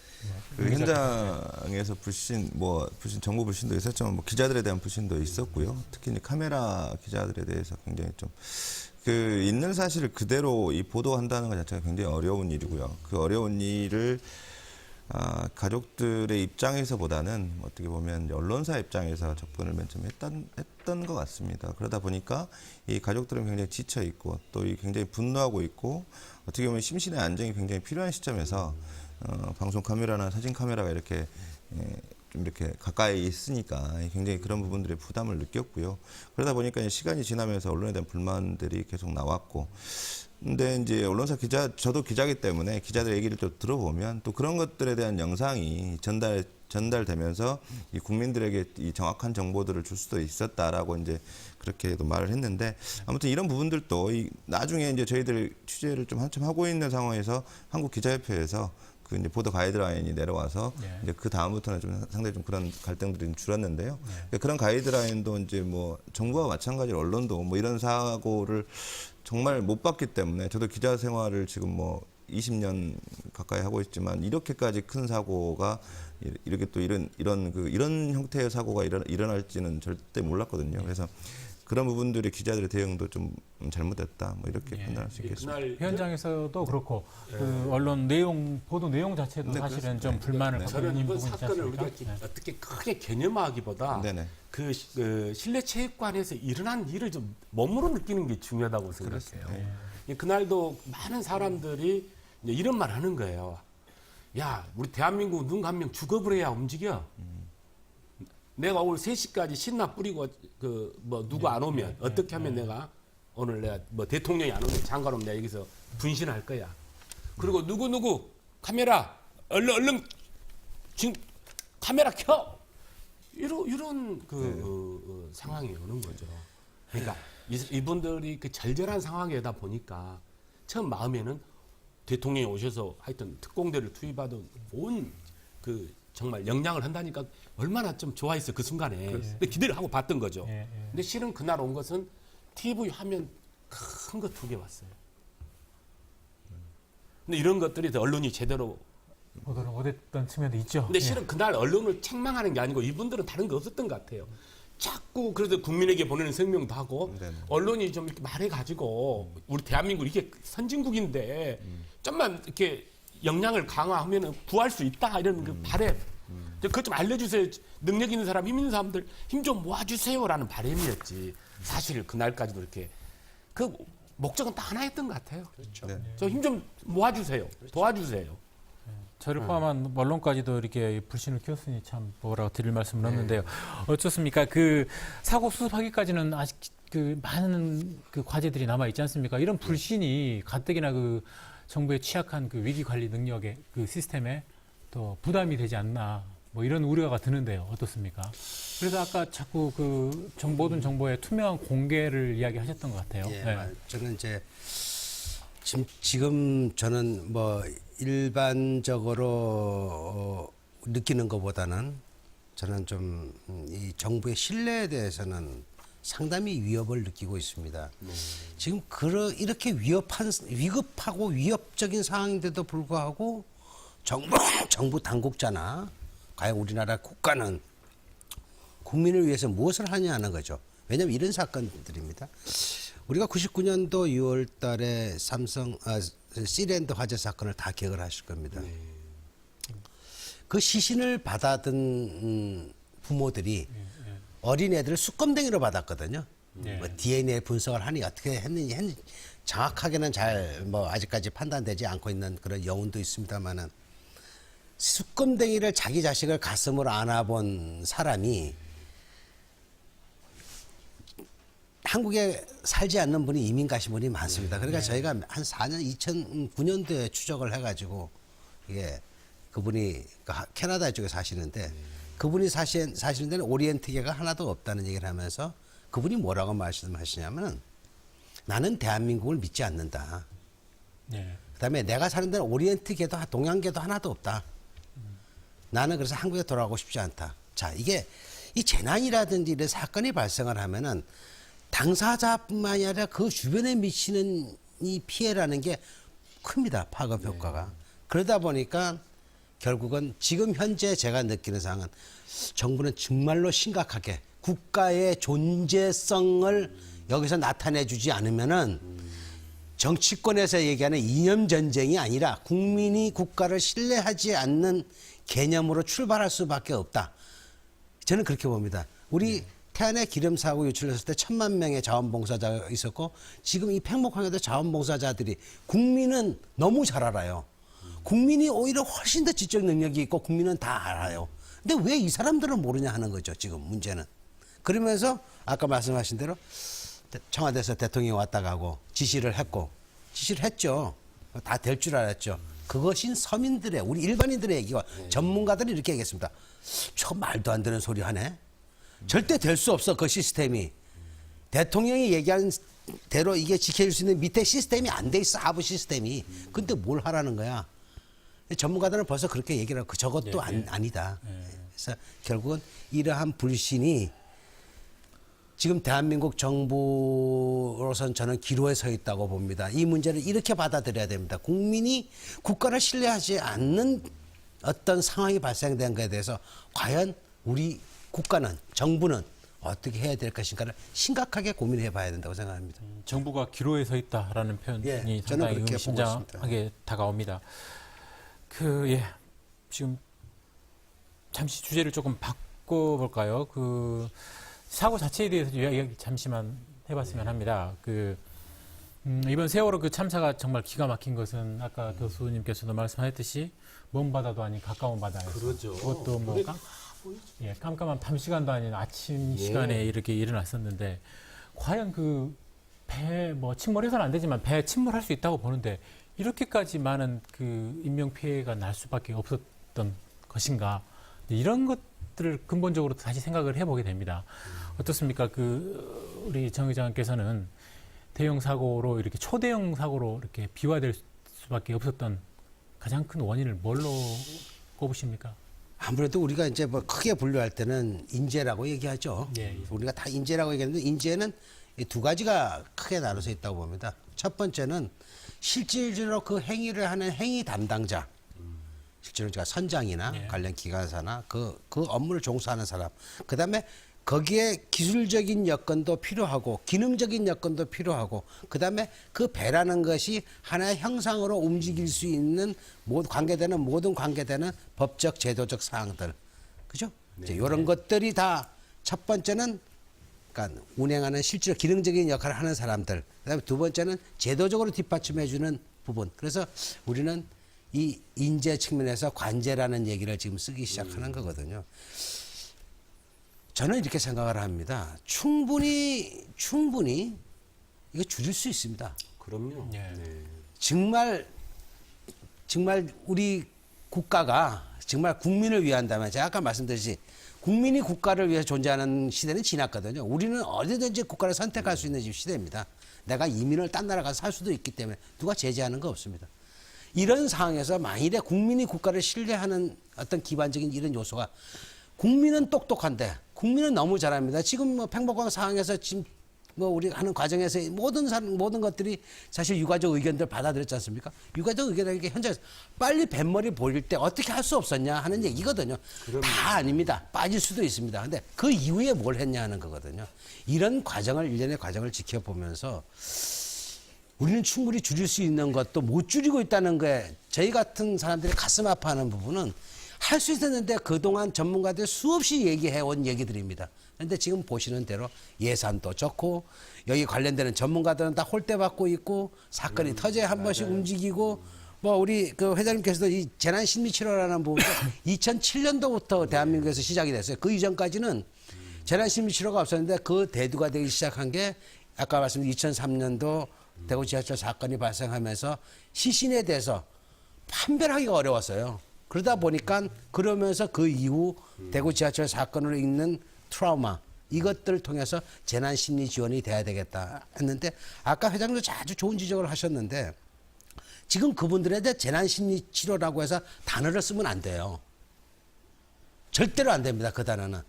그 현장에서 불신, 정보 불신도 있었지만 기자들에 대한 불신도 있었고요. 특히 이제 카메라 기자들에 대해서 굉장히 좀 있는 사실을 그대로 이 보도한다는 것 자체가 굉장히 어려운 일이고요. 그 어려운 일을 가족들의 입장에서보다는 어떻게 보면 언론사 입장에서 접근을 맨 처음에 했던 것 같습니다. 그러다 보니까 이 가족들은 굉장히 지쳐 있고 또 굉장히 분노하고 있고 어떻게 보면 심신의 안정이 굉장히 필요한 시점에서 방송 카메라나 사진 카메라가 이렇게 좀 이렇게 가까이 있으니까 굉장히 그런 부분들의 부담을 느꼈고요. 그러다 보니까 시간이 지나면서 언론에 대한 불만들이 계속 나왔고. 근데 이제 언론사 기자, 저도 기자이기 때문에 기자들 얘기를 또 들어보면 또 그런 것들에 대한 영상이 전달되면서 이 국민들에게 이 정확한 정보들을 줄 수도 있었다라고 이제 그렇게도 말을 했는데 아무튼 이런 부분들도 나중에 이제 저희들 취재를 좀 한참 하고 있는 상황에서 한국기자협회에서 그 이제 보도 가이드라인이 내려와서 이제 그 다음부터는 좀 상당히 좀 그런 갈등들이 좀 줄었는데요. 그런 가이드라인도 이제 정부와 마찬가지로 언론도 이런 사고를 정말 못 봤기 때문에 저도 기자 생활을 지금 20년 가까이 하고 있지만 이렇게까지 큰 사고가 이렇게 또 이런 형태의 사고가 일어날지는 절대 몰랐거든요. 그래서 그런 부분들이 기자들의 대응도 좀 잘못됐다 이렇게 판단할 수 있겠습니다. 현장에서도 그렇고 그 언론 보도 내용 자체도 네, 사실은 그렇습니다. 좀 불만을 네. 갖고 저는 있는 이번 부분이 있지 사건을 않습니까? 우리가 어떻게 크게 개념화하기보다 네네. 그 실내체육관에서 일어난 일을 좀 몸으로 느끼는 게 중요하다고 생각해요. 그날도 많은 사람들이 이제 이런 말 하는 거예요. 야, 우리 대한민국 누군가 한 명 죽어버려야 움직여. 내가 오늘 3시까지 신나 뿌리고 누구 안 오면 어떻게 하면 내가 오늘 내가 대통령이 안 오면 장관 오면 내가 여기서 분신할 거야. 그리고 누구 카메라 얼른 지금 카메라 켜. 이런 상황이 오는 거죠. 그러니까 이분들이 그 절절한 상황이다 보니까 처음 마음에는 대통령이 오셔서 하여튼 특공대를 투입하던 온 정말 영향을 한다니까 얼마나 좀 좋아했어 그 순간에. 근데 기대를 하고 봤던 거죠. 근데 실은 그날 온 것은 TV 화면 큰 거 2개 왔어요. 근데 이런 것들이 언론이 제대로 보도를 못했던 측면도 있죠. 근데 실은 그날 언론을 책망하는 게 아니고 이분들은 다른 거 없었던 것 같아요. 자꾸 그래서 국민에게 보내는 성명도 하고 언론이 좀 이렇게 말해가지고 우리 대한민국 이게 선진국인데 좀만 이렇게 역량을 강화하면 구할 수 있다 이런 그 바램. 그것 좀 알려주세요. 능력 있는 사람, 힘 있는 사람들 힘 좀 모아주세요라는 바램이었지. 사실 그날까지도 이렇게 그 목적은 딱 하나였던 것 같아요. 그렇죠. 네. 저 힘 좀 모아주세요. 도와주세요. 저를 포함한 언론까지도 이렇게 불신을 키웠으니 참 뭐라고 드릴 말씀은 없는데요. 어떻습니까? 그 사고 수습하기까지는 아직 많은 과제들이 남아 있지 않습니까? 이런 불신이 가뜩이나 정부의 취약한 위기 관리 능력의 시스템에 더 부담이 되지 않나 이런 우려가 드는데요. 어떻습니까? 그래서 아까 자꾸 모든 정보의 투명한 공개를 이야기하셨던 것 같아요. 저는 이제 지금 저는 일반적으로 느끼는 것보다는 저는 좀 이 정부의 신뢰에 대해서는 상당히 위협을 느끼고 있습니다. 지금 이렇게 위급하고 위협적인 상황인데도 불구하고 정부 당국자나 과연 우리나라 국가는 국민을 위해서 무엇을 하냐는 거죠. 왜냐하면 이런 사건들입니다. 우리가 99년도 6월 달에 시랜드 화재 사건을 다 기억을 하실 겁니다. 그 시신을 받아든 부모들이 어린애들을 수검댕이로 받았거든요. 네. 뭐 DNA 분석을 하니 어떻게 했는지 정확하게는 잘 뭐 아직까지 판단되지 않고 있는 그런 여운도 있습니다만은 수검댕이를 자기 자식을 가슴으로 안아본 사람이 한국에 살지 않는 분이 이민 가신 분이 많습니다. 그러니까 저희가 한 4년 2009년도에 추적을 해가지고 이게 그분이 캐나다 쪽에 사시는데 그분이 사시는 데는 오리엔트계가 하나도 없다는 얘기를 하면서 그분이 뭐라고 말씀하시냐면은 나는 대한민국을 믿지 않는다. 네. 그다음에 내가 사는 데는 오리엔트계도 동양계도 하나도 없다. 나는 그래서 한국에 돌아가고 싶지 않다. 자, 이게 이 재난이라든지 이런 사건이 발생을 하면은 당사자뿐만이 아니라 그 주변에 미치는 이 피해라는 게 큽니다. 파급 효과가. 그러다 보니까 결국은 지금 현재 제가 느끼는 상황은 정부는 정말로 심각하게 국가의 존재성을 여기서 나타내 주지 않으면은 정치권에서 얘기하는 이념 전쟁이 아니라 국민이 국가를 신뢰하지 않는 개념으로 출발할 수밖에 없다. 저는 그렇게 봅니다. 우리 태안에 기름 사고 유출됐을 때 1,000만 명의 자원봉사자가 있었고 지금 이 팽목항에도 자원봉사자들이 국민은 너무 잘 알아요. 국민이 오히려 훨씬 더 지적 능력이 있고 국민은 다 알아요. 근데 왜 이 사람들은 모르냐 하는 거죠. 지금 문제는. 그러면서 아까 말씀하신 대로 청와대에서 대통령이 왔다 가고 지시를 했죠. 다 될 줄 알았죠. 그것이 서민들의 우리 일반인들의 얘기와 전문가들이 이렇게 얘기했습니다. 저 말도 안 되는 소리 하네. 절대 될 수 없어 그 시스템이. 대통령이 얘기한 대로 이게 지켜질 수 있는 밑에 시스템이 안 돼 있어 하부 시스템이. 근데 뭘 하라는 거야. 전문가들은 벌써 그렇게 얘기를 하고 저것도 아니다. 그래서 결국은 이러한 불신이 지금 대한민국 정부로선 저는 기로에 서 있다고 봅니다. 이 문제를 이렇게 받아들여야 됩니다. 국민이 국가를 신뢰하지 않는 어떤 상황이 발생된 것에 대해서 과연 우리 국가는 정부는 어떻게 해야 될 것인가를 심각하게 고민해 봐야 된다고 생각합니다. 정부가 기로에 서 있다라는 표현이 저는 상당히 그렇게 보고 의미심장하게 다가옵니다. 지금 잠시 주제를 조금 바꿔볼까요? 사고 자체에 대해서 이야기 잠시만 해봤으면 합니다. 이번 세월호 그 참사가 정말 기가 막힌 것은 아까 교수님께서도 말씀하셨듯이 먼 바다도 아닌 가까운 바다에서 그러죠. 그것도 뭐 깜깜한 밤 시간도 아닌 아침 시간에 이렇게 일어났었는데 과연 그 배 침몰해서는 안 되지만 배 침몰할 수 있다고 보는데 이렇게까지 많은 그 인명 피해가 날 수밖에 없었던 것인가 이런 것들을 근본적으로 다시 생각을 해보게 됩니다. 어떻습니까? 우리 정 의장께서는 대형 사고로 이렇게 초대형 사고로 이렇게 비화될 수밖에 없었던 가장 큰 원인을 뭘로 꼽으십니까? 아무래도 우리가 이제 뭐 크게 분류할 때는 인재라고 얘기하죠. 예. 우리가 다 인재라고 얘기하는데 인재는 이 두 가지가 크게 나눠서 있다고 봅니다. 첫 번째는 실질적으로 그 행위를 하는 행위 담당자. 실제로 제가 선장이나 관련 기관사나 그 업무를 종사하는 사람. 그다음에 거기에 기술적인 여건도 필요하고 기능적인 여건도 필요하고 그다음에 그 배라는 것이 하나의 형상으로 움직일 수 있는 모든 관계되는 법적 제도적 사항들. 그죠? 이제 이런 것들이 다 첫 번째는 그러니까 운행하는 실제로 기능적인 역할을 하는 사람들. 그다음에 두 번째는 제도적으로 뒷받침해 주는 부분. 그래서 우리는 이 인재 측면에서 관제라는 얘기를 지금 쓰기 시작하는 거거든요. 저는 이렇게 생각을 합니다. 충분히 이거 줄일 수 있습니다. 그럼요. 정말 우리 국가가 정말 국민을 위한다면 제가 아까 말씀드렸듯이 국민이 국가를 위해서 존재하는 시대는 지났거든요. 우리는 어디든지 국가를 선택할 수 있는 시대입니다. 내가 이민을 딴 나라 가서 살 수도 있기 때문에 누가 제재하는 거 없습니다. 이런 상황에서 만일에 국민이 국가를 신뢰하는 어떤 기반적인 이런 요소가 국민은 똑똑한데 국민은 너무 잘합니다. 지금 뭐 팽목항 상황에서 지금 뭐 우리 하는 과정에서 모든 것들이 사실 유가족 의견들 받아들였지 않습니까? 유가족 의견이라는 게 현장에서 빨리 뱃머리 보일 때 어떻게 할 수 없었냐 하는 얘기거든요. 다 아닙니다. 빠질 수도 있습니다. 근데 그 이후에 뭘 했냐 하는 거거든요. 이런 과정을 일련의 과정을 지켜보면서 우리는 충분히 줄일 수 있는 것도 못 줄이고 있다는 거에 저희 같은 사람들이 가슴 아파하는 부분은 할 수 있었는데 그동안 전문가들 수없이 얘기해온 얘기들입니다. 그런데 지금 보시는 대로 예산도 적고 여기 관련되는 전문가들은 다 홀대받고 있고 사건이 터져야 한 번씩 움직이고 뭐 우리 그 회장님께서도 이 재난 심리 치료라는 부분도 2007년도부터 대한민국에서 시작이 됐어요. 그 이전까지는 재난 심리 치료가 없었는데 그 대두가 되기 시작한 게 아까 말씀드린 2003년도 대구 지하철 사건이 발생하면서 시신에 대해서 판별하기가 어려웠어요. 그러다 보니까 그러면서 그 이후 대구 지하철 사건으로 있는 트라우마 이것들을 통해서 재난 심리 지원이 돼야 되겠다 했는데 아까 회장님도 아주 좋은 지적을 하셨는데 지금 그분들에 대해 재난 심리 치료라고 해서 단어를 쓰면 안 돼요. 절대로 안 됩니다. 그 단어는.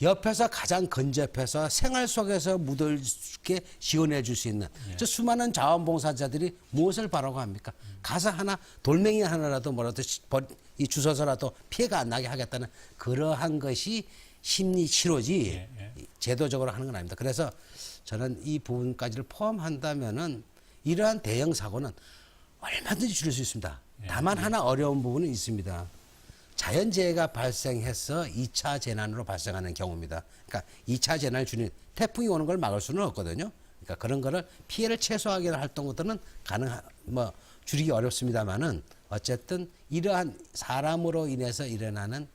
옆에서 가장 근접해서 생활 속에서 묻을 수 있게 지원해 줄 수 있는 저 수많은 자원봉사자들이 무엇을 바라고 합니까? 가서 하나 돌멩이 하나라도 뭐라도 이 주워서라도 피해가 안 나게 하겠다는 그러한 것이 심리 치료지 제도적으로 하는 건 아닙니다. 그래서 저는 이 부분까지를 포함한다면은 이러한 대형 사고는 얼마든지 줄일 수 있습니다. 다만 하나 어려운 부분은 있습니다. 자연재해가 발생해서 2차 재난으로 발생하는 경우입니다. 그러니까 2차 재난을 줄이는 태풍이 오는 걸 막을 수는 없거든요. 그러니까 그런 거를 피해를 최소화하게 할 것들은 줄이기 어렵습니다만은 어쨌든 이러한 사람으로 인해서 일어나는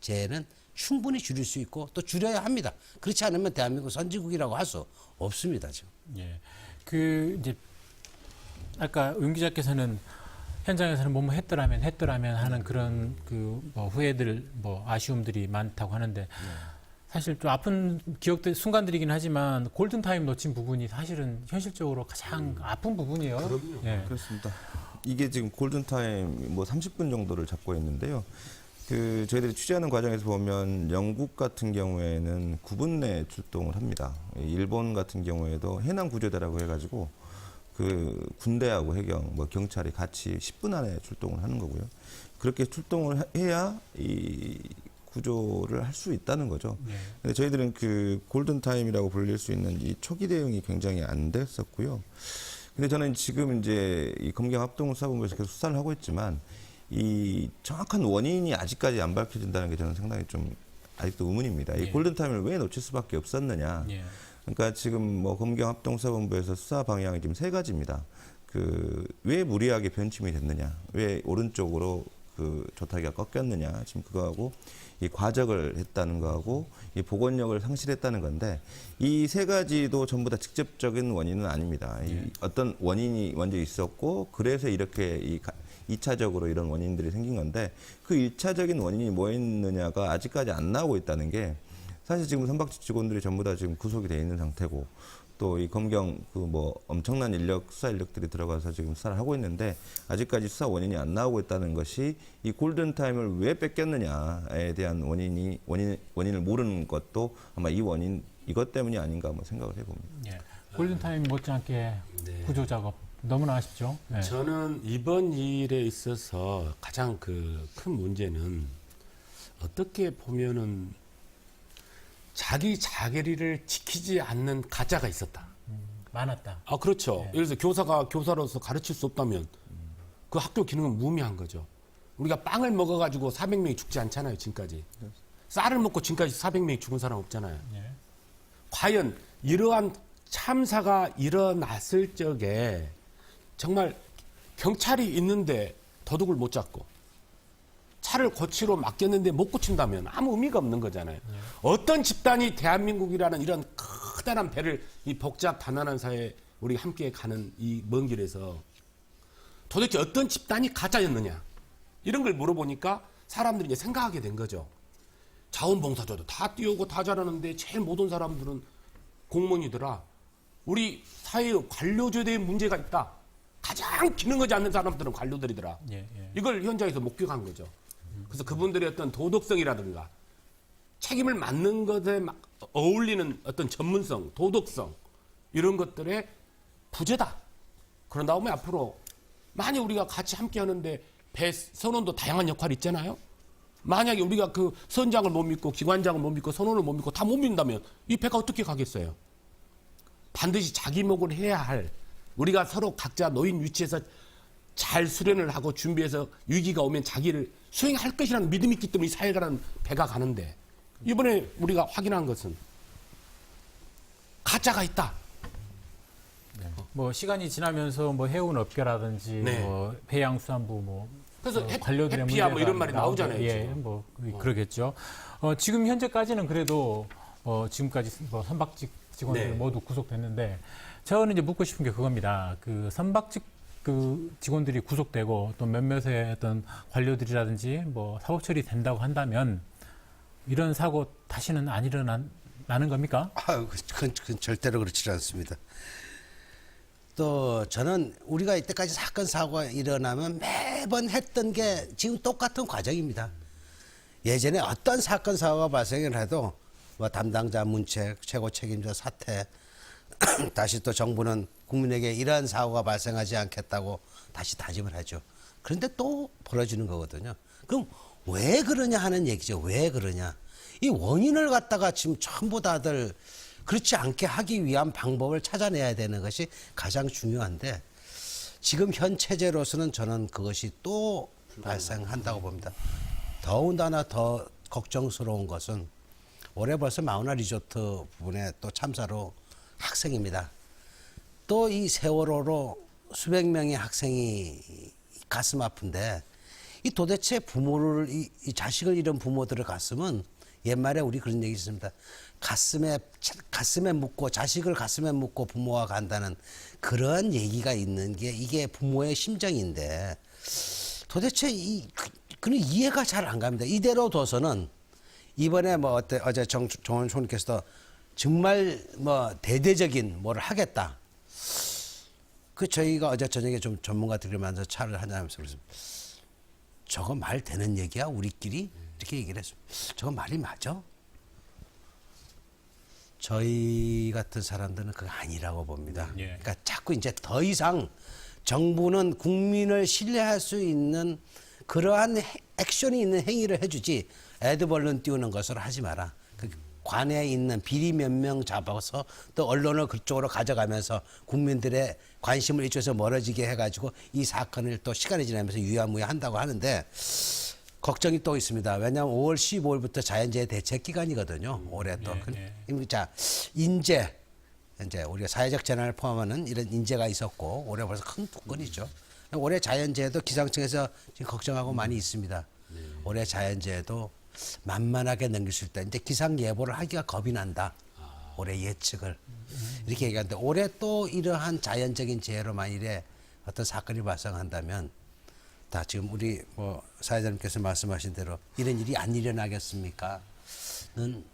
재해는 충분히 줄일 수 있고 또 줄여야 합니다. 그렇지 않으면 대한민국 선진국이라고 할 수 없습니다, 지금. 예. 그 이제 아까 윤 기자께서는 현장에서는 뭐뭐 했더라면 하는 그런 그 뭐 후회들 뭐 아쉬움들이 많다고 하는데 사실 좀 아픈 기억들 순간들이긴 하지만 골든 타임 놓친 부분이 사실은 현실적으로 가장 아픈 부분이에요. 그럼요. 예. 그렇습니다. 이게 지금 골든타임 뭐 30분 정도를 잡고 있는데요. 그 저희들이 취재하는 과정에서 보면 영국 같은 경우에는 9분 내에 출동을 합니다. 일본 같은 경우에도 해난 구조대라고 해가지고 그 군대하고 해경, 뭐 경찰이 같이 10분 안에 출동을 하는 거고요. 그렇게 출동을 해야 이 구조를 할 수 있다는 거죠. 근데 저희들은 그 골든 타임이라고 불릴 수 있는 이 초기 대응이 굉장히 안 됐었고요. 근데 저는 지금 이제 이 검경 합동수사본부에서 계속 수사를 하고 있지만 이 정확한 원인이 아직까지 안 밝혀진다는 게 저는 상당히 좀 아직도 의문입니다. 이 골든 타임을 왜 놓칠 수밖에 없었느냐. 그러니까 지금 뭐 검경 합동수사본부에서 수사 방향이 지금 세 가지입니다. 그 왜 무리하게 변침이 됐느냐, 왜 오른쪽으로 그 조타기가 꺾였느냐, 지금 그거하고 이 과적을 했다는 거하고 이 복원력을 상실했다는 건데 이 세 가지도 전부 다 직접적인 원인은 아닙니다. 이 어떤 원인이 먼저 있었고 그래서 이렇게 이 2차적으로 이런 원인들이 생긴 건데 그 1차적인 원인이 뭐였느냐가 아직까지 안 나오고 있다는 게 사실 지금 선박지 직원들이 전부 다 지금 구속이 돼 있는 상태고 또 이 검경 그 뭐 엄청난 수사 인력들이 들어가서 지금 수사를 하고 있는데 아직까지 수사 원인이 안 나오고 있다는 것이 이 골든 타임을 왜 뺏겼느냐에 대한 원인을 모르는 것도 아마 이것 때문이 아닌가 한번 생각을 해봅니다. 예. 골든 타임 못지않게 구조 작업 너무나 아쉽죠. 예. 저는 이번 일에 있어서 가장 그 큰 문제는 어떻게 보면은 자기 자기를 지키지 않는 가짜가 있었다. 많았다. 아, 그렇죠. 예를 들어서 교사가 교사로서 가르칠 수 없다면 그 학교 기능은 무의미한 거죠. 우리가 빵을 먹어가지고 400명이 죽지 않잖아요, 지금까지. 쌀을 먹고 지금까지 400명이 죽은 사람 없잖아요. 예. 과연 이러한 참사가 일어났을 적에 정말 경찰이 있는데 도둑을 못 잡고 차를 고치러 맡겼는데 못 고친다면 아무 의미가 없는 거잖아요. 어떤 집단이 대한민국이라는 이런 커다란 배를 이 복잡 단단한 사회에 우리 함께 가는 이 먼 길에서 도대체 어떤 집단이 가짜였느냐 이런 걸 물어보니까 사람들이 이제 생각하게 된 거죠. 자원봉사자도 다 뛰어오고 다 잘하는데 제일 못 온 사람들은 공무원이더라. 우리 사회의 관료제도에 문제가 있다. 가장 기능하지 않는 사람들은 관료들이더라. 이걸 현장에서 목격한 거죠. 그래서 그분들의 어떤 도덕성이라든가 책임을 맡는 것에 어울리는 어떤 전문성, 도덕성 이런 것들의 부재다. 그런다 보면 앞으로 만약 우리가 같이 함께 하는데 배 선원도 다양한 역할이 있잖아요. 만약에 우리가 그 선장을 못 믿고 기관장을 못 믿고 선원을 못 믿고 다 못 믿는다면 이 배가 어떻게 가겠어요? 반드시 자기 목을 해야 할 우리가 서로 각자 노인 위치에서 잘 수련을 하고 준비해서 위기가 오면 자기를 수행할 것이라는 믿음이 있기 때문에 이 사회가라는 배가 가는데 이번에 우리가 확인한 것은 가짜가 있다. 뭐 시간이 지나면서 뭐 해운 업계라든지 네. 뭐 해양수산부 뭐 그래서 관료들의 해피야 뭐 문제가 이런 말이 나오잖아요. 예, 지금. 뭐 그러겠죠. 지금 현재까지는 그래도 지금까지 뭐 선박직 직원들 네. 모두 구속됐는데 저는 이제 묻고 싶은 게 그겁니다. 그 선박직 그 직원들이 구속되고 또 몇몇의 어떤 관료들이라든지 뭐 사법 처리된다고 한다면 이런 사고 다시는 안 일어나는 겁니까? 그건 절대로 그렇지 않습니다. 또 저는 우리가 이때까지 사건 사고가 일어나면 매번 했던 게 지금 똑같은 과정입니다. 예전에 어떤 사건 사고가 발생을 해도 뭐 담당자 문책, 최고 책임자 사퇴, 다시 또 정부는 국민에게 이러한 사고가 발생하지 않겠다고 다시 다짐을 하죠. 그런데 또 벌어지는 거거든요. 그럼 왜 그러냐 하는 얘기죠. 왜 그러냐. 이 원인을 갖다가 지금 전부 다들 그렇지 않게 하기 위한 방법을 찾아내야 되는 것이 가장 중요한데 지금 현 체제로서는 저는 그것이 또 발생한다고 봅니다. 더군다나 더 걱정스러운 것은 올해 벌써 마우나 리조트 부분에 또 참사로 학생입니다. 또 이 세월호로 수백 명의 학생이 가슴 아픈데 이 도대체 부모를 이 자식을 잃은 부모들의 가슴은 옛말에 우리 그런 얘기 있습니다. 가슴에 묻고 자식을 가슴에 묻고 부모가 간다는 그런 얘기가 있는 게 이게 부모의 심정인데 도대체 그는 이해가 잘 안 갑니다. 이대로 둬서는 이번에 뭐 어제 정원 총리께서도 정말 뭐 대대적인 뭐를 하겠다. 그 저희가 어제 저녁에 좀 전문가들이 만나서 차를 한잔하면서 그래서 저거 말 되는 얘기야 우리끼리 이렇게 얘기를 했습니다. 저거 말이 맞아? 저희 같은 사람들은 그거 아니라고 봅니다. 예. 그러니까 자꾸 이제 더 이상 정부는 국민을 신뢰할 수 있는 그러한 액션이 있는 행위를 해주지 애드벌룬 띄우는 것을 하지 마라. 그 관에 있는 비리 몇 명 잡아서 또 언론을 그쪽으로 가져가면서 국민들의 관심을 이쪽에서 멀어지게 해가지고 이 사건을 또 시간이 지나면서 유야무야 한다고 하는데 걱정이 또 있습니다. 왜냐하면 5월 15일부터 자연재해 대책 기간이거든요. 올해 또. 자, 인재. 이제 우리가 사회적 재난을 포함하는 이런 인재가 있었고 올해 벌써 큰 두 건이죠. 올해 자연재해도 기상청에서 지금 걱정하고 많이 있습니다. 올해 자연재해도 만만하게 넘길 수 있다. 이제 기상 예보를 하기가 겁이 난다. 올해 예측을 이렇게 얘기하는데 올해 또 이러한 자연적인 재해로 만일에 어떤 사건이 발생한다면 다 지금 우리 뭐 사회자님께서 말씀하신 대로 이런 일이 안 일어나겠습니까?는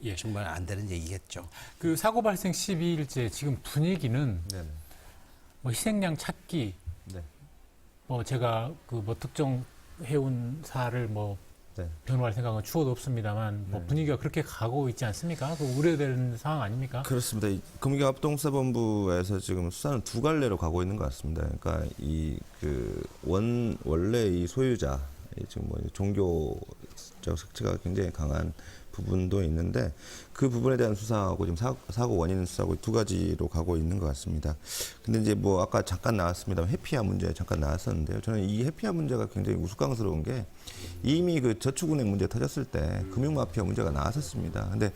예. 정말 안 되는 얘기겠죠. 그 사고 발생 12일째 지금 분위기는 네네. 뭐 희생양 찾기 네. 뭐 제가 그 뭐 특정 해운사를 뭐 네. 변호할 생각은 추호도 없습니다만 뭐 분위기가 그렇게 가고 있지 않습니까? 그 우려되는 상황 아닙니까? 그렇습니다. 이 금경합동사본부에서 지금 수사는 두 갈래로 가고 있는 것 같습니다. 그러니까 원래 이 소유자 지금 뭐 종교적 색채가 굉장히 강한 부분도 있는데 그 부분에 대한 수사하고 지금 사고 원인 수사하고 두 가지로 가고 있는 것 같습니다. 근데 이제 뭐 아까 잠깐 나왔습니다만 해피아 문제 잠깐 나왔었는데요. 저는 이 해피아 문제가 굉장히 우스꽝스러운 게 이미 그 저축은행 문제 터졌을 때 금융마피아 문제가 나왔었습니다. 근데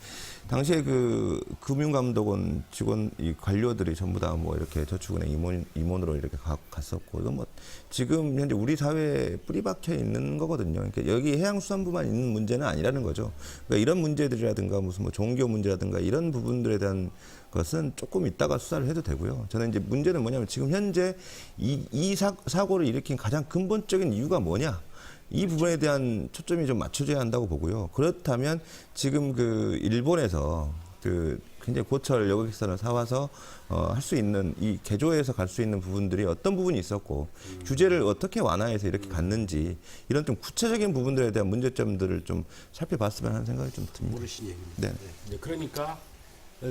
당시에 그 금융감독원 직원 이 관료들이 전부 다 뭐 이렇게 저축은행 임원으로 이렇게 갔었고 이건 뭐 지금 현재 우리 사회에 뿌리박혀 있는 거거든요. 그러니까 여기 해양수산부만 있는 문제는 아니라는 거죠. 그러니까 이런 문제들이라든가 무슨 뭐 종교 문제라든가 이런 부분들에 대한 것은 조금 이따가 수사를 해도 되고요. 저는 이제 문제는 뭐냐면 지금 현재 이 사고를 일으킨 가장 근본적인 이유가 뭐냐? 이 부분에 대한 초점이 좀 맞춰져야 한다고 보고요. 그렇다면 지금 그 일본에서 그 굉장히 고철 여객선을 사와서 할 수 있는 이 개조해서 갈 수 있는 부분들이 어떤 부분이 있었고 규제를 어떻게 완화해서 이렇게 갔는지 이런 좀 구체적인 부분들에 대한 문제점들을 좀 살펴봤으면 하는 생각이 좀 듭니다. 모르신 얘기입니다. 네. 네, 그러니까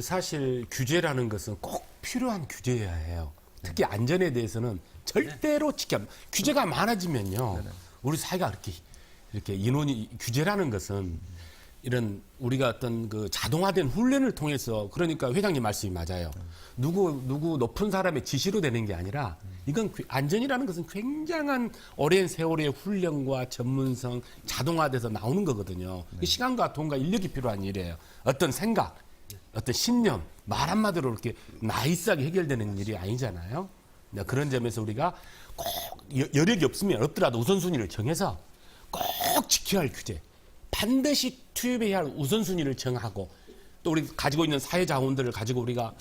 사실 규제라는 것은 꼭 필요한 규제여야 해요. 특히 안전에 대해서는 절대로 지켜. 규제가 많아지면요, 우리 사회가 이렇게 인원이 규제라는 것은 이런 우리가 어떤 그 자동화된 훈련을 통해서 그러니까 회장님 말씀이 맞아요. 누구 높은 사람의 지시로 되는 게 아니라 이건 안전이라는 것은 굉장한 오랜 세월의 훈련과 전문성 자동화돼서 나오는 거거든요. 시간과 돈과 인력이 필요한 일이에요. 어떤 생각, 어떤 신념, 말 한마디로 이렇게 나이스하게 해결되는 일이 아니잖아요. 그런 점에서 우리가 꼭 여력이 없더라도 우선순위를 정해서 꼭 지켜야 할 규제. 반드시 투입해야 할 우선순위를 정하고 또 우리 가지고 있는 사회 자원들을 가지고 우리가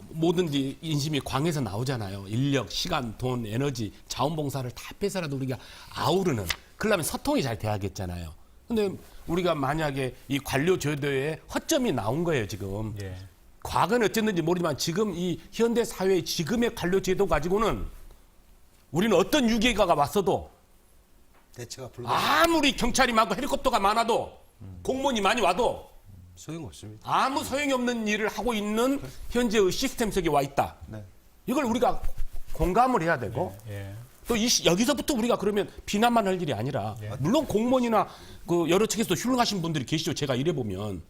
뭐든지 인심이 광에서 나오잖아요. 인력, 시간, 돈, 에너지, 자원봉사를 다 빼서라도 우리가 아우르는 그러려면 소통이 잘 돼야겠잖아요. 근데 우리가 만약에 이 관료 제도에 허점이 나온 거예요, 지금. 예. 과거는 어쨌는지 모르지만 지금 이 현대 사회의 지금의 관료 제도 가지고는 우리는 어떤 유괴가가 왔어도 대처가 불가 아무리 경찰이 많고 헬리콥터가 많아도 공무원이 많이 와도 소용없습니다. 아무 소용이 없는 일을 하고 있는 현재의 시스템 속에 와 있다. 네. 이걸 우리가 공감을 해야 되고 예. 또 여기서부터 우리가 그러면 비난만 할 일이 아니라 물론 공무원이나 그 여러 측에서도 훌륭하신 분들이 계시죠. 제가 이래 보면.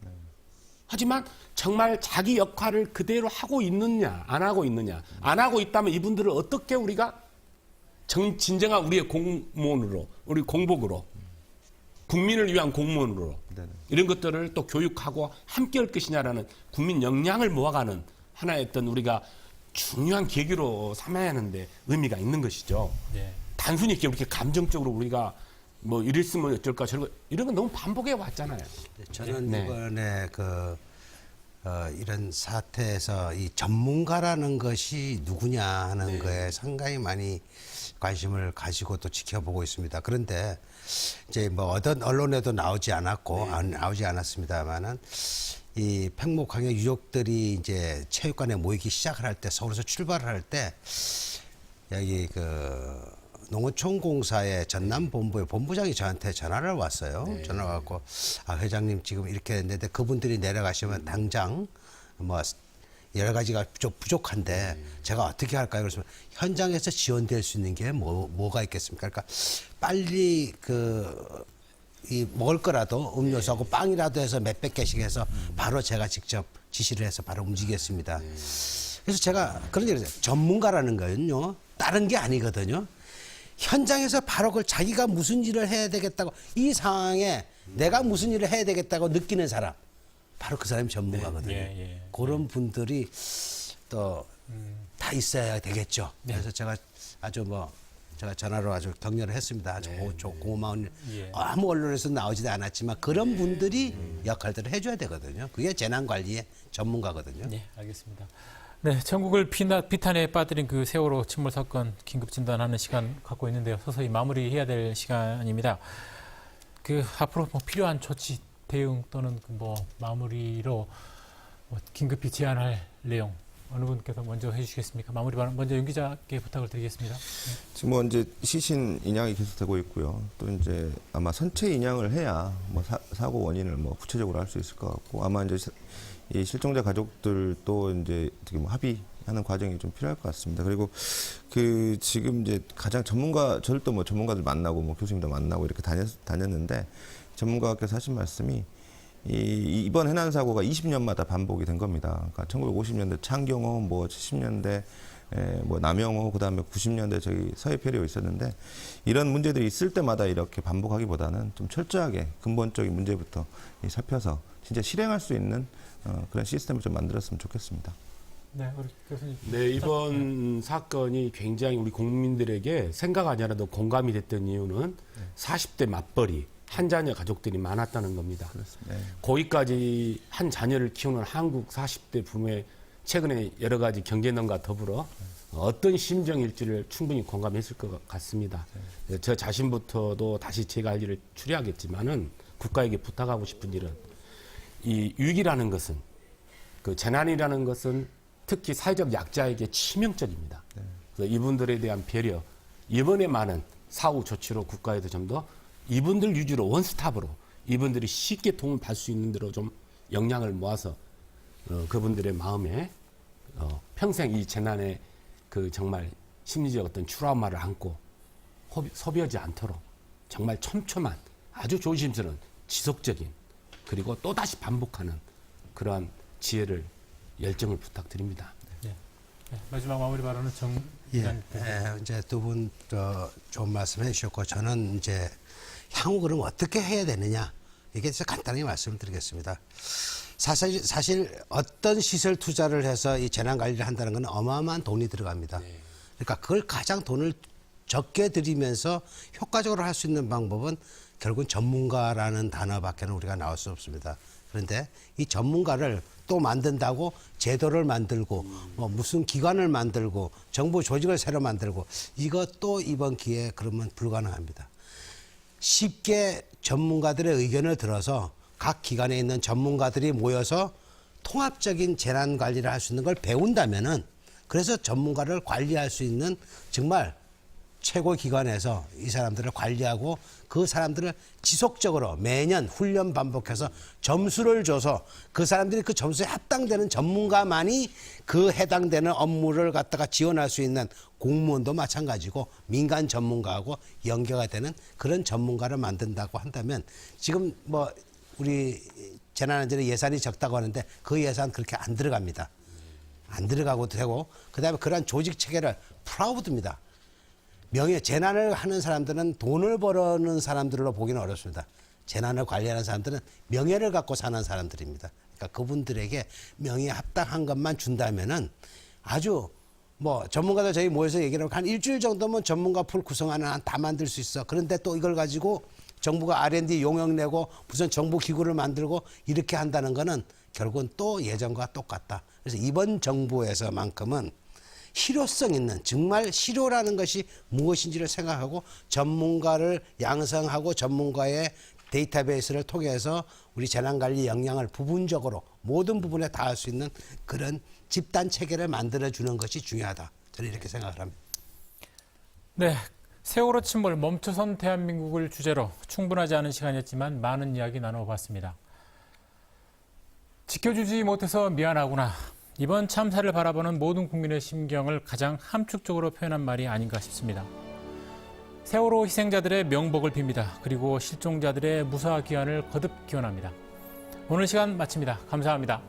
하지만 정말 자기 역할을 그대로 하고 있느냐 안 하고 있느냐 안 하고 있다면 이분들을 어떻게 우리가 진정한 우리의 공무원으로 우리 공복으로 국민을 위한 공무원으로 네네. 이런 것들을 또 교육하고 함께 할 것이냐라는 국민 역량을 모아가는 하나의 어떤 우리가 중요한 계기로 삼아야 하는데 의미가 있는 것이죠. 예. 단순히 이렇게 감정적으로 우리가 뭐 이랬으면 어쩔까 저런 거 이런 건 너무 반복해 왔잖아요. 저는 네. 이번에 이런 사태에서 이 전문가라는 것이 누구냐 하는 거에 상당히 많이 관심을 가지고 또 지켜보고 있습니다. 그런데 이제 뭐 어떤 언론에도 나오지 않았고 나오지 않았습니다만은 이 팽목항의 유족들이 이제 체육관에 모이기 시작을 할 때 서울에서 출발을 할 때 여기 농어촌공사의 전남본부의 본부장이 저한테 전화를 왔어요. 전화가 왔고, 회장님 지금 이렇게 했는데 그분들이 내려가시면 당장 뭐 여러 가지가 부족한데 제가 어떻게 할까요? 그래서 현장에서 지원될 수 있는 게 뭐가 있겠습니까? 그러니까 빨리 이 먹을 거라도 음료수하고 빵이라도 해서 몇백 개씩 해서 바로 제가 직접 지시를 해서 바로 움직였습니다. 그래서 제가 그런 얘기를 했어요. 전문가라는 거는요, 다른 게 아니거든요. 현장에서 바로 그걸 자기가 무슨 일을 해야 되겠다고 이 상황에 내가 무슨 일을 해야 되겠다고 느끼는 사람 바로 그 사람이 전문가거든요. 그런 분들이 또 다 있어야 되겠죠. 그래서 제가 제가 전화로 아주 격려를 했습니다. 아주 고마운 아무 언론에서 나오지도 않았지만 그런 분들이 역할들을 해줘야 되거든요. 그게 재난관리의 전문가거든요. 네, 알겠습니다. 네, 전국을 비탄에 빠뜨린 그 세월호 침몰 사건 긴급 진단하는 시간 갖고 있는데요. 서서히 마무리해야 될 시간입니다. 앞으로 뭐 필요한 조치, 대응 또는 마무리로 긴급히 제안할 내용 어느 분께서 먼저 해주시겠습니까? 마무리 발언 먼저 윤 기자께 부탁을 드리겠습니다. 지금 뭐 이제 시신 인양이 계속되고 있고요. 또 이제 아마 선체 인양을 해야 뭐 사고 원인을 뭐 구체적으로 할 수 있을 것 같고 아마 이제 이 실종자 가족들도 이제 어떻게 뭐 합의하는 과정이 좀 필요할 것 같습니다. 그리고 지금 이제 가장 저를 또 뭐 전문가들 만나고 뭐 교수님도 만나고 이렇게 다녔는데 전문가께서 하신 말씀이 이번 해난 사고가 20년마다 반복이 된 겁니다. 그러니까 1950년대 창경호, 뭐 70년대 뭐 남영호, 그다음에 90년대 저기 서해페리오 있었는데 이런 문제들이 있을 때마다 이렇게 반복하기보다는 좀 철저하게 근본적인 문제부터 살펴서 진짜 실행할 수 있는 그런 시스템을 좀 만들었으면 좋겠습니다. 네, 우리 교수님. 네, 이번 사건이 굉장히 우리 국민들에게 생각 아니라도 공감이 됐던 이유는 40대 맞벌이 한 자녀 가족들이 많았다는 겁니다. 그렇습니다. 네. 거기까지 한 자녀를 키우는 한국 40대 부모의 최근에 여러 가지 경제난과 더불어 어떤 심정일지를 충분히 공감했을 것 같습니다. 저 자신부터도 다시 제가 할 일을 추리하겠지만은 국가에게 부탁하고 싶은 일은 이 위기라는 것은 재난이라는 것은 특히 사회적 약자에게 치명적입니다. 그래서 이분들에 대한 배려, 이번에 많은 사후 조치로 국가에도 좀 더 이분들 위주로 원스톱으로 이분들이 쉽게 도움을 받을 수 있는 대로 좀 역량을 모아서 그분들의 마음에 평생 이 재난의 정말 심리적 어떤 트라우마를 안고 소비하지 않도록 정말 촘촘한 아주 조심스러운 지속적인 그리고 또다시 반복하는 그러한 지혜를 열정을 부탁드립니다. 네, 마지막 마무리 발언은 정. 이제 두 분 좋은 말씀 해주셨고 저는 이제 향후 그럼 어떻게 해야 되느냐 이게 진짜 간단하게 말씀드리겠습니다. 사실 어떤 시설 투자를 해서 이 재난 관리를 한다는 건 어마어마한 돈이 들어갑니다. 그러니까 그걸 가장 돈을 적게 들이면서 효과적으로 할 수 있는 방법은 결국은 전문가라는 단어밖에는 우리가 나올 수 없습니다. 그런데 이 전문가를 또 만든다고 제도를 만들고 뭐 무슨 기관을 만들고 정부 조직을 새로 만들고 이것도 이번 기회에 그러면 불가능합니다. 쉽게 전문가들의 의견을 들어서 각 기관에 있는 전문가들이 모여서 통합적인 재난 관리를 할 수 있는 걸 배운다면은 그래서 전문가를 관리할 수 있는 정말 최고 기관에서 이 사람들을 관리하고 그 사람들을 지속적으로 매년 훈련 반복해서 점수를 줘서 그 사람들이 그 점수에 합당되는 전문가만이 그 해당되는 업무를 갖다가 지원할 수 있는 공무원도 마찬가지고 민간 전문가하고 연계가 되는 그런 전문가를 만든다고 한다면 지금 뭐 우리 재난안전에 예산이 적다고 하는데 그 예산 그렇게 안 들어갑니다. 안 들어가고도 되고 그다음에 그러한 조직 체계를 프라우드입니다. 재난을 하는 사람들은 돈을 벌어는 사람들로 보기는 어렵습니다. 재난을 관리하는 사람들은 명예를 갖고 사는 사람들입니다. 그러니까 그분들에게 명예에 합당한 것만 준다면은 아주 뭐 전문가들 저희 모여서 얘기를 하면 한 일주일 정도면 전문가 풀 구성하는 한 다 만들 수 있어. 그런데 또 이걸 가지고 정부가 R&D 용역 내고 무슨 정부 기구를 만들고 이렇게 한다는 거는 결국은 또 예전과 똑같다. 그래서 이번 정부에서만큼은 실효성 있는 정말 실효라는 것이 무엇인지를 생각하고 전문가를 양성하고 전문가의 데이터베이스를 통해서 우리 재난관리 역량을 부분적으로 모든 부분에 닿을 수 있는 그런 집단 체계를 만들어주는 것이 중요하다. 저는 이렇게 생각을 합니다. 네, 세월호 침몰 멈춰선 대한민국을 주제로 충분하지 않은 시간이었지만 많은 이야기 나눠봤습니다. 지켜주지 못해서 미안하구나. 이번 참사를 바라보는 모든 국민의 심경을 가장 함축적으로 표현한 말이 아닌가 싶습니다. 세월호 희생자들의 명복을 빕니다. 그리고 실종자들의 무사 귀환을 거듭 기원합니다. 오늘 시간 마칩니다. 감사합니다.